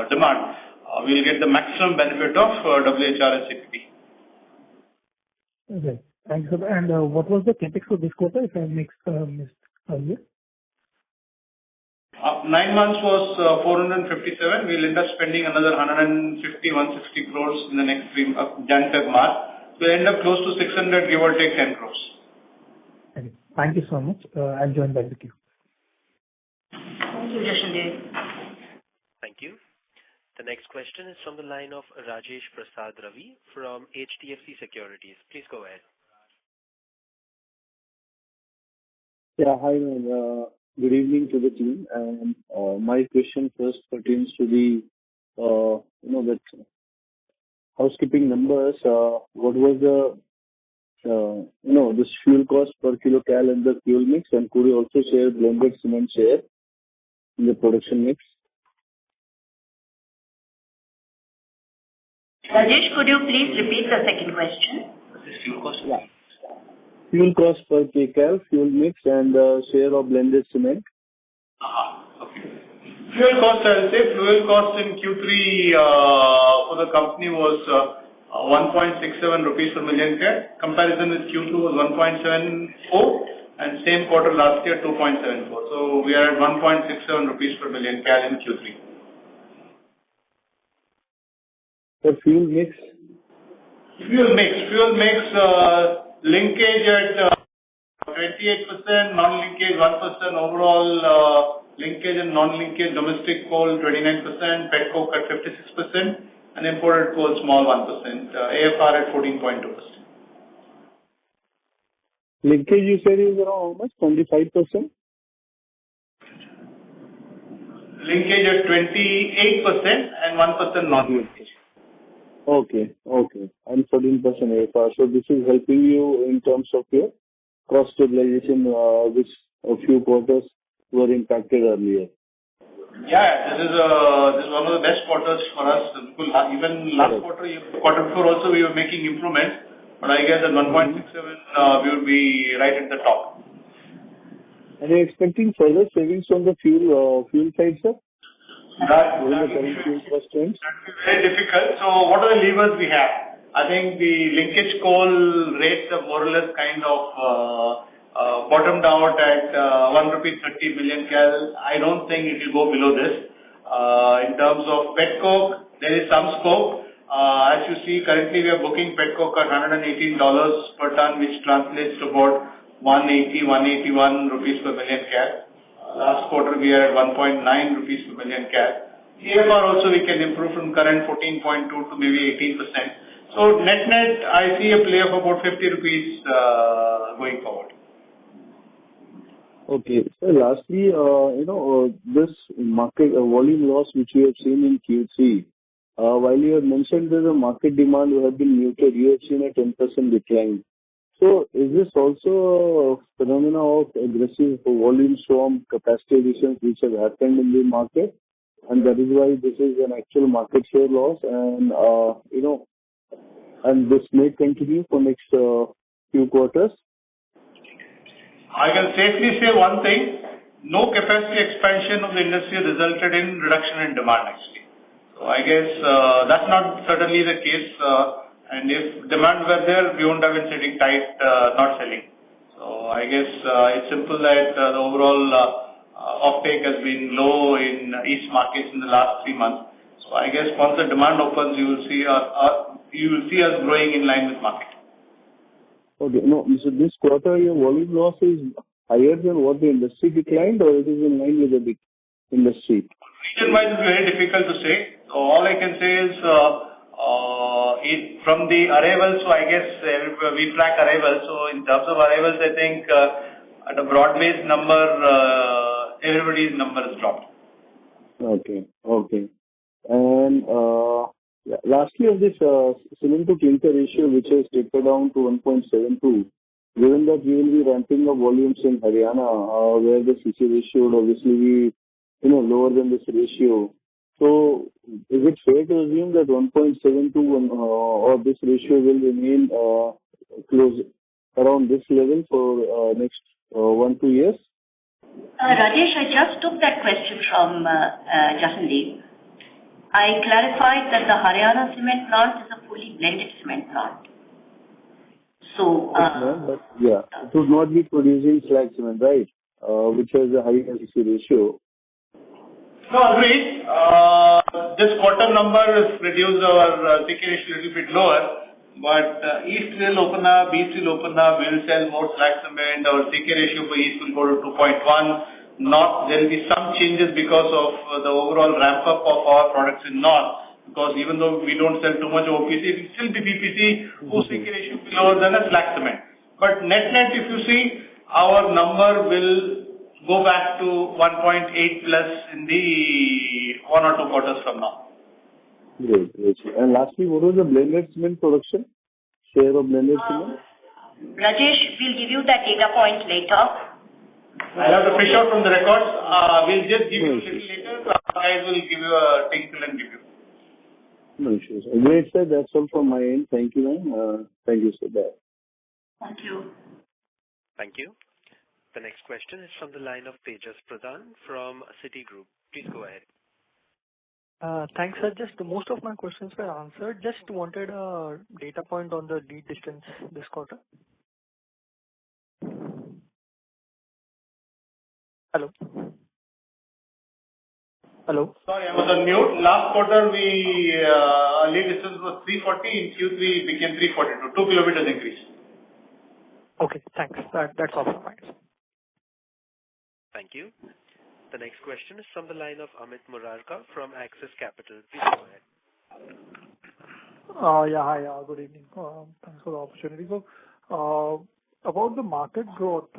demand, we'll get the maximum benefit of WHR and CPP. Okay. Thanks. And what was the capex for this quarter, if I missed earlier? 9 months was 457. We'll end up spending another 150-160 crores in the next 3 Jan, Feb, March. We'll end up close to 600, give or take 10 crores. Okay. Thank you so much. I'll join back with you. Thank you, Jashandev. Thank you. The next question is from the line of Rajesh Prasad Ravi from HDFC Securities. Please go ahead. Yeah, hi, good evening to the team. And my question first pertains to the, that housekeeping numbers. What was the, this fuel cost per kilocal and the fuel mix? And could you also share blended cement share in the production mix? Rajesh, could you please repeat the second question? Fuel cost? Yeah. Fuel cost per kcal, fuel mix, and share of blended cement. Okay. Fuel cost, I'll say fuel cost in Q3 for the company was 1.67 rupees per million kcal. Comparison with Q2 was 1.74 and same quarter last year 2.74. So we are at 1.67 rupees per million kcal in Q3. For fuel mix? Fuel mix, linkage at 28%, non-linkage 1%, overall linkage and non-linkage domestic coal 29%, pet coke at 56%, and imported coal small 1%, AFR at 14.2%. Linkage you said is around how much? 25%? Linkage at 28% and 1% non-linkage. Okay. And 14% AFR. So this is helping you in terms of your cost stabilization, which a few quarters were impacted earlier. Yeah, this is one of the best quarters for us. Even last quarter before also we were making improvements, but I guess at 1.67 we will be right at the top. And you're expecting further savings on the fuel side, sir? That will be very difficult. So what are the levers we have? I think the linkage coal rates have more or less kind of bottomed out at 1 rupee 30 million cal. I don't think it will go below this. In terms of pet coke, there is some scope. As you see, currently we are booking pet coke at $118 per ton, which translates to about 181 rupees per million cal. Last quarter we are at 1.9 rupees per million cal. AFR also we can improve from current 14.2 to maybe 18%. So net, I see a play of about 50 rupees going forward. Okay. So lastly, this market volume loss which we have seen in Q3, while you have mentioned that the market demand will have been muted, you have seen a 10% decline. So is this also a phenomena of aggressive volumes from capacity additions which have happened in the market, and that is why this is an actual market share loss, and and this may continue for next few quarters? I can safely say one thing, no capacity expansion of the industry resulted in reduction in demand actually. So I guess that's not certainly the case, and if demand were there, we wouldn't have been sitting tight, not selling. So I guess it's simple that the overall offtake has been low in east markets in the last 3 months. So I guess once the demand opens, you will see us growing in line with market. Okay. No, so this quarter, your volume loss is higher than what the industry declined, or it is in line with the big industry? Region-wise, it's very difficult to say. So all I can say is, from the arrivals, so I guess we track arrivals. So in terms of arrivals, I think at a broad-based number, everybody's number has dropped. Okay. And lastly, of this cement to clinker ratio, which has tapered down to 1.72, given that we will be ramping up volumes in Haryana, where the CC ratio would obviously be lower than this ratio. So is it fair to assume that 1.72 or this ratio will remain close around this level for next 1-2 years? Rajesh, I just took that question from Jasandeep. I clarified that the Haryana cement plant is a fully blended cement plant. So, but yeah, it would not be producing slag cement, right? Which has a high CC ratio. No, agreed. This quarter number has reduced our CK ratio a little bit lower, but East will open up, East will open up, we will sell more slag cement. Our CK ratio for East will go to 2.1. North, there will be some changes because of the overall ramp up of our products in North. Because even though we don't sell too much OPC, it will still be PPC, whose CK ratio will be lower than a slag cement. But net, if you see, our number will go back to 1.8 plus in the 1 or 2 quarters from now. Great. And lastly, what was the blended cement production? Share of blended cement? Rajesh, we'll give you that data point later. I'll have to fish out from the records. We'll just give you a little later. Guys will give you a tinkle and give you. No issues. Great, sir. That's all from my end. Thank you, ma'am. Thank you, sir. Bye. Thank you. Thank you. The next question is from the line of Tejas Pradhan from Citigroup. Please go ahead. Thanks, sir. Just most of my questions were answered. Just wanted a data point on the lead distance this quarter. Hello? Sorry, I was on mute. Last quarter, lead distance was 340. In Q3, it became 342. 2 kilometers increase. Okay, thanks. That's all from my end. Thank you. The next question is from the line of Amit Murarka from Axis Capital. Please go ahead. Hi. Good evening. Thanks for the opportunity. So, about the market growth,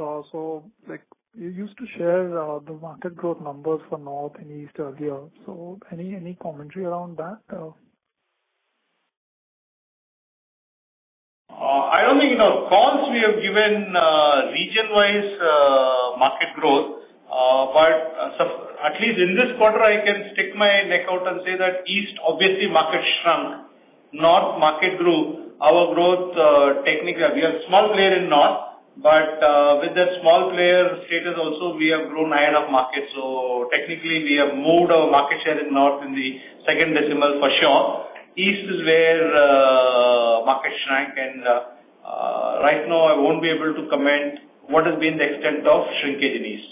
you used to share the market growth numbers for North and East earlier. So, any commentary around that? I don't think calls we have given region-wise market growth, but at least in this quarter I can stick my neck out and say that East obviously market shrunk, North market grew. Our growth technically, we are a small player in North, but with that small player status also we have grown ahead of market. So technically we have moved our market share in North in the second decimal for sure. East is where market shrank, and right now I won't be able to comment what has been the extent of shrinkage in East.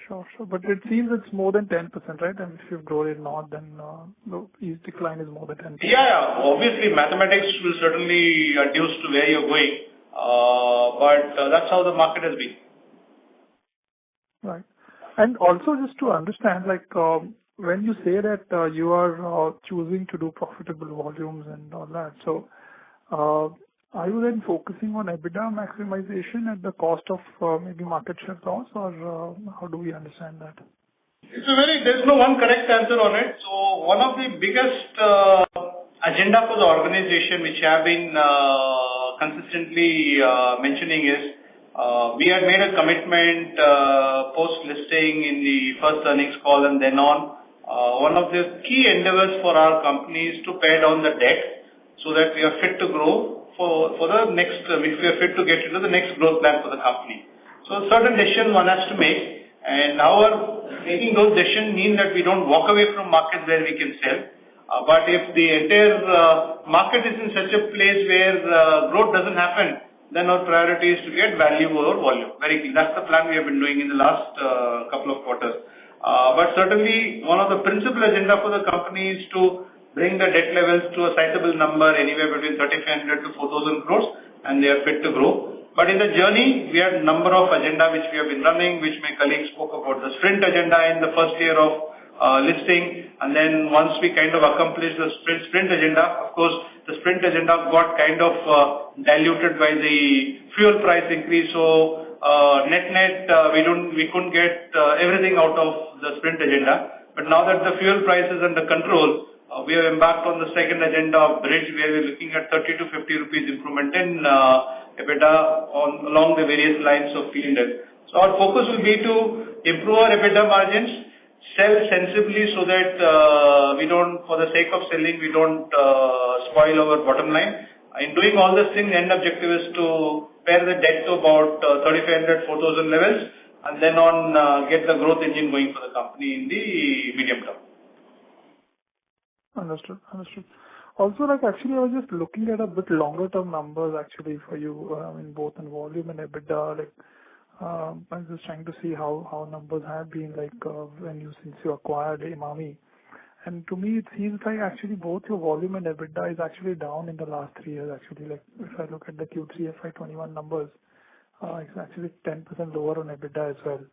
Sure. But it seems it's more than 10%, right? And if you've grown in North, then the East decline is more than 10%. Yeah. Obviously, mathematics will certainly adduce to where you're going, but that's how the market has been. Right. And also just to understand, when you say that you are choosing to do profitable volumes and all that, so are you then focusing on EBITDA maximization at the cost of maybe market share loss, or how do we understand that? There's no one correct answer on it. So one of the biggest agenda for the organization which have been consistently mentioning is, we had made a commitment post-listing in the first earnings call and then on. One of the key endeavors for our company is to pare down the debt so that we are fit to grow for the next, if we are fit to get into the next growth plan for the company. So certain decisions one has to make, and making those decisions mean that we don't walk away from markets where we can sell. But if the entire market is in such a place where growth doesn't happen, then our priority is to get value over volume. That's the plan we have been doing in the last couple of quarters. But certainly, one of the principal agenda for the company is to bring the debt levels to a sizable number, anywhere between 3,500 to 4,000 crores, and they are fit to grow. But in the journey, we have a number of agenda which we have been running, which my colleague spoke about. The sprint agenda in the first year of listing, and then once we kind of accomplish the sprint agenda, of course, the sprint agenda got kind of diluted by the fuel price increase. So net, we couldn't get everything out of the sprint agenda. But now that the fuel price is under control, we have embarked on the second agenda of bridge, where we're looking at 30 to 50 rupees improvement in EBITDA along the various lines of P&L. So our focus will be to improve our EBITDA margins, sell sensibly so that we don't, for the sake of selling, we don't spoil our bottom line. In doing all this thing, the end objective is to pare the debt to about 3,500, 4,000 levels, and then get the growth engine going for the company in the medium term. Understood. Also, actually, I was just looking at a bit longer term numbers actually for you, both in volume and EBITDA. I'm just trying to see how numbers have been since you acquired Emami. And to me, it seems like actually both your volume and EBITDA is actually down in the last 3 years actually. If I look at the Q3 FY21 numbers, it's actually 10% lower on EBITDA as well.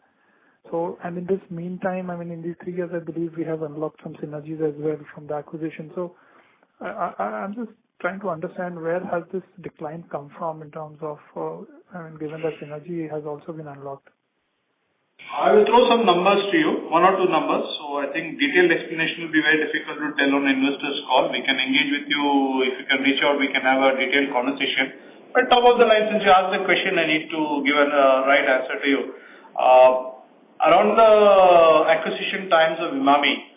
So, and in this meantime, in these 3 years, I believe we have unlocked some synergies as well from the acquisition. So I'm just trying to understand where has this decline come from in terms of, given that synergy has also been unlocked. I will throw some numbers to you, 1 or 2 numbers. So I think detailed explanation will be very difficult to tell on investors call. We can engage with you. If you can reach out, we can have a detailed conversation. But top of the line, since you asked the question, I need to give a right answer to you. Around the acquisition times of Emami,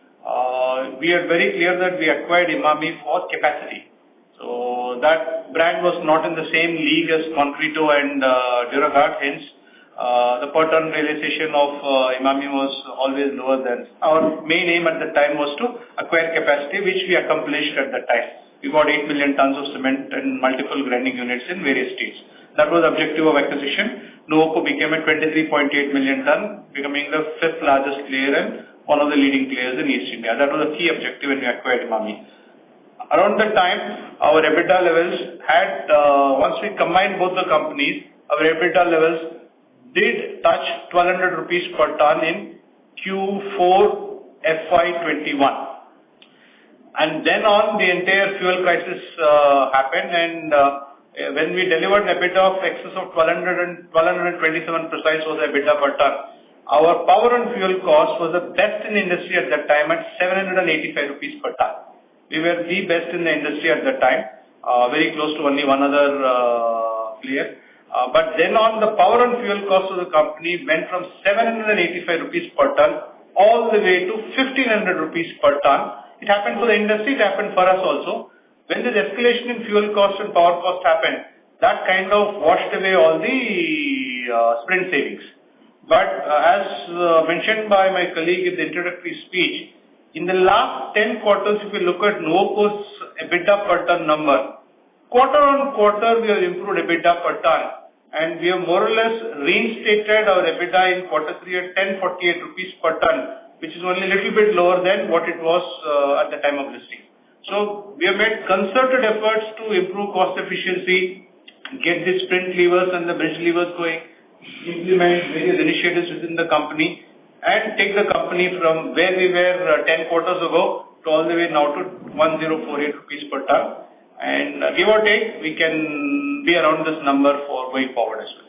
we are very clear that we acquired Emami for capacity. So that brand was not in the same league as Concreto and Duraguard. Hence, the per ton realization of Emami was always lower than. Our main aim at the time was to acquire capacity, which we accomplished at that time. We got 8 million tons of cement and multiple grinding units in various states. That was the objective of acquisition. Nuvoco became a 23.8 million ton, becoming the 5th largest player and one of the leading players in East India. That was the key objective when we acquired Emami. Around that time, our EBITDA levels had, once we combined both the companies, our EBITDA levels did touch 1,200 rupees per ton in Q4 FY21. And then on, the entire fuel crisis happened, and when we delivered an EBITDA of excess of 1,227 precise was the EBITDA per ton. Our power and fuel cost was the best in the industry at that time at 785 rupees per ton. We were the best in the industry at that time, very close to only one other player. But then on, the power and fuel cost of the company went from 785 rupees per ton all the way to 1,500 rupees per ton. It happened for the industry, it happened for us also. When this escalation in fuel cost and power cost happened, that kind of washed away all the sprint savings. But as mentioned by my colleague in the introductory speech, in the last 10 quarters, if we look at Nuvoco's EBITDA per ton number, quarter on quarter we have improved EBITDA per ton, and we have more or less reinstated our EBITDA in quarter 3 at 1048 rupees per ton, which is only a little bit lower than what it was at the time of listing. So we have made concerted efforts to improve cost efficiency, get the sprint levers and the bridge levers going, implement various initiatives within the company, and take the company from where we were 10 quarters ago to all the way now to 1,048 rupees per ton. And give or take, we can be around this number for going forward as well.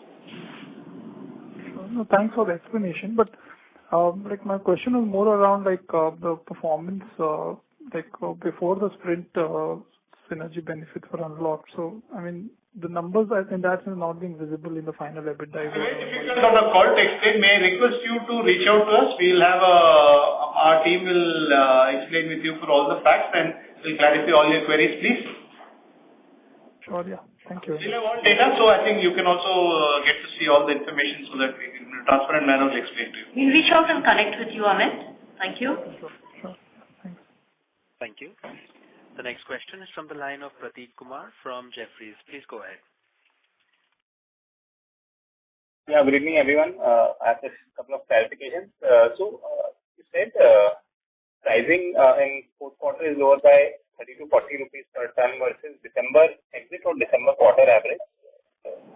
No, thanks for the explanation. But my question was more around the performance before the sprint synergy benefits were unlocked. So, I mean, the numbers, I think that's not being visible in the final EBITDA. It's very difficult on a call to explain. May I request you to reach out to us? We'll have our team will explain with you for all the facts and will clarify all your queries, please. Sure, yeah. Thank you. We'll have all data, so I think you can also get to see all the information so that we can, in a transparent manner, will explain to you. We'll reach out and connect with you, Amit. Thank you. Sure. Thanks. Thank you. The next question is from the line of Prateek Kumar from Jefferies. Please go ahead. Yeah, good evening, everyone. I have just a couple of clarifications. You said pricing in fourth quarter is lower by 30 to 40 rupees per ton versus December exit or December quarter average.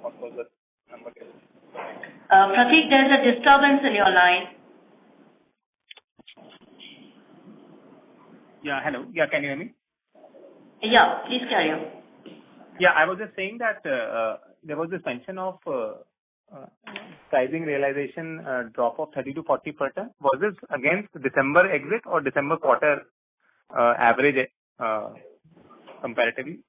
What was the number? Prateek, there's a disturbance in your line. Yeah, hello. Yeah, can you hear me? Yeah, please carry on. Yeah, I was just saying that there was this mention of pricing realization drop of 30 to 40 per ton. Was this against December exit or December quarter average comparatively?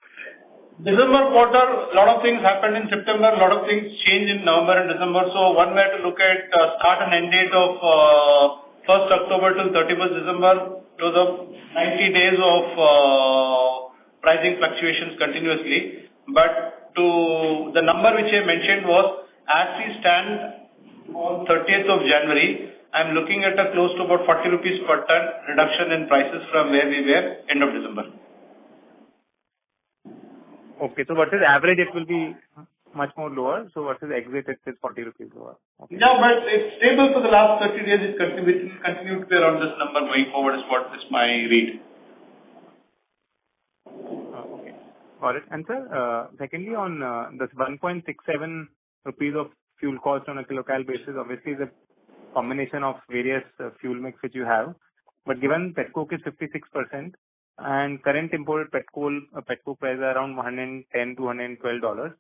December quarter, a lot of things happened in September, a lot of things changed in November and December. So one way to look at start and end date of 1st October till 31st December, it was 90 days of pricing fluctuations continuously. But to the number which I mentioned was, as we stand on 30th of January, I'm looking at a close to about 40 rupees per ton reduction in prices from where we were end of December. Okay, so versus average it will be much more lower. So versus exit it is 40 rupees lower. Okay. Yeah, but it's stable for the last 30 days. It will continue to be around this number going forward is what is my read. Okay. Got it. And sir, secondly on this 1.67 rupees of fuel cost on a kilocal basis, obviously is a combination of various fuel mix which you have. But given petcoke is 56% and current imported petcoke price are around $110 to $112,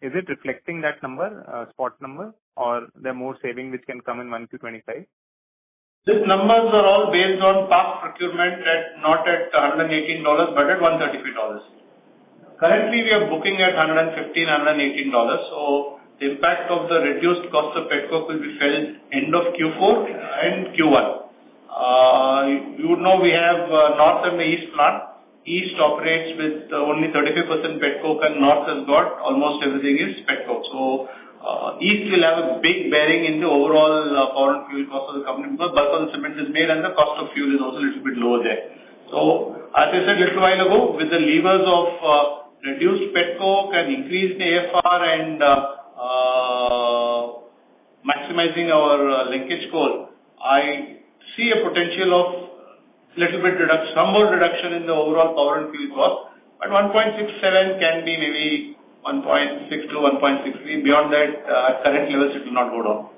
is it reflecting that number, spot number, or there are more saving which can come in 1Q25? These numbers are all based on past procurement not at $118 but at $135. Currently we are booking at $115, $118. So the impact of the reduced cost of petcoke will be felt end of Q4 and Q1. You would know we have North and the East plant. East operates with only 35% petcoke and North has got almost everything is petcoke. So East will have a big bearing in the overall power and fuel cost of the company because bulk of the cement is made and the cost of fuel is also a little bit lower there. So as I said a little while ago, with the levers of reduced petcoke and increased AFR and maximizing our linkage coal, I see a potential of little bit reduction, some more reduction in the overall power and fuel cost, but 1.67 can be maybe 1.6 to 1.63. Beyond that, at current levels, it will not go down.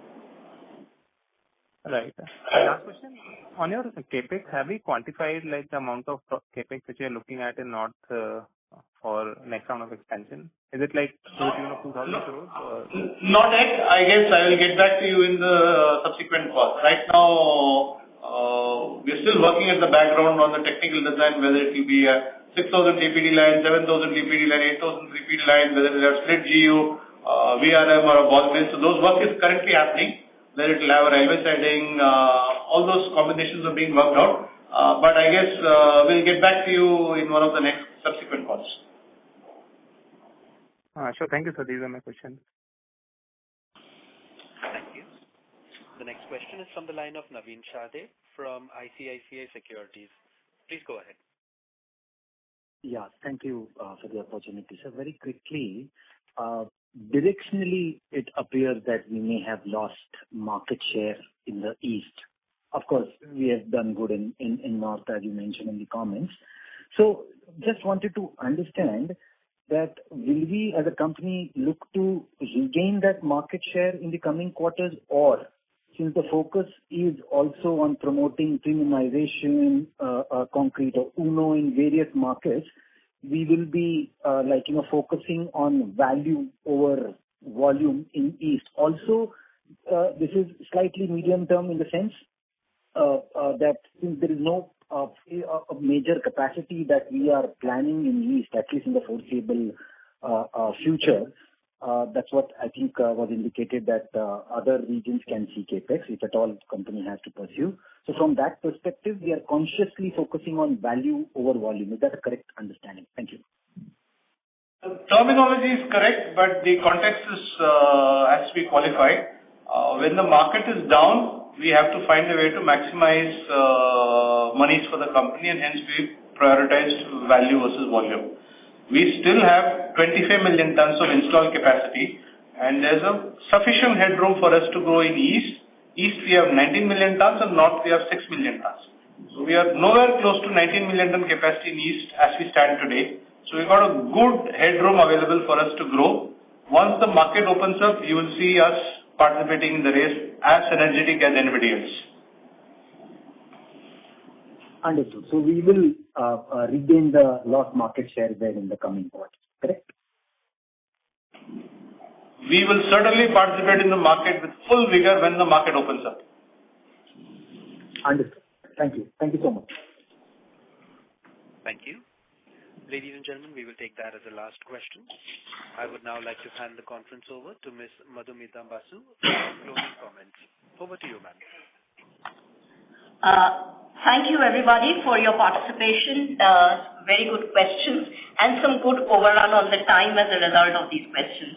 Right. Last question. On your capex, have we quantified like the amount of capex which you are looking at in North for next round of expansion? Is it like 2,000 crores? Not yet. I guess I will get back to you in the subsequent call. Right now, we're still working at the background on the technical design, whether it will be a 6,000 TPD line, 7,000 TPD line, 8,000 TPD line, whether it will have split GU, VRM or a ball mill. So those work is currently happening. Whether it will have a railway siding, all those combinations are being worked out. But I guess we'll get back to you in one of the next subsequent calls. Sure. Thank you, sir. These are my questions. Thank you. The next question is from the line of Naveen Shade from ICICI Securities. Please go ahead. Yeah, thank you for the opportunity. So very quickly, directionally, it appears that we may have lost market share in the East. Of course, we have done good in North, as you mentioned in the comments. So just wanted to understand that will we as a company look to regain that market share in the coming quarters, or since the focus is also on promoting premiumization, concrete or UNO in various markets, we will be focusing on value over volume in East. Also, this is slightly medium term in the sense that since there is no a major capacity that we are planning in East, at least in the foreseeable future. That's what I think was indicated, that other regions can see CapEx, if at all company has to pursue. So from that perspective, we are consciously focusing on value over volume. Is that a correct understanding? Thank you. Terminology is correct, but the context is has to be qualified. When the market is down, we have to find a way to maximize monies for the company, and hence we prioritized value versus volume. We still have 25 million tons of installed capacity, and there's a sufficient headroom for us to grow in East. East we have 19 million tons, and North we have 6 million tons. So we are nowhere close to 19 million ton capacity in East as we stand today. So we've got a good headroom available for us to grow. Once the market opens up, you will see us participating in the race as energetic as anybody else. Understood. So we will regain the lost market share there in the coming quarters, correct? We will certainly participate in the market with full vigor when the market opens up. Understood. Thank you. Thank you so much. Thank you. Ladies and gentlemen, we will take that as the last question. I would now like to hand the conference over to Ms. Madhumita Basu for closing comments. Over to you, ma'am. Thank you, everybody, for your participation. Very good questions and some good overrun on the time as a result of these questions.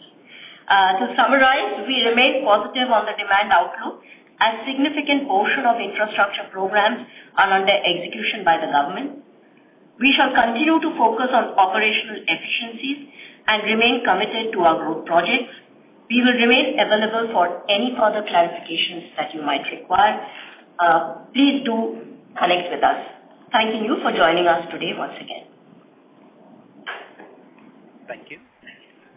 To summarize, we remain positive on the demand outlook as significant portion of infrastructure programs are under execution by the government. We shall continue to focus on operational efficiencies and remain committed to our growth projects. We will remain available for any further clarifications that you might require. Please do connect with us. Thanking you for joining us today once again. Thank you.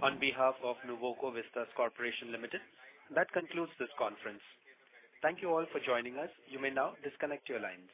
On behalf of Nuvoco Vistas Corporation Limited, that concludes this conference. Thank you all for joining us. You may now disconnect your lines.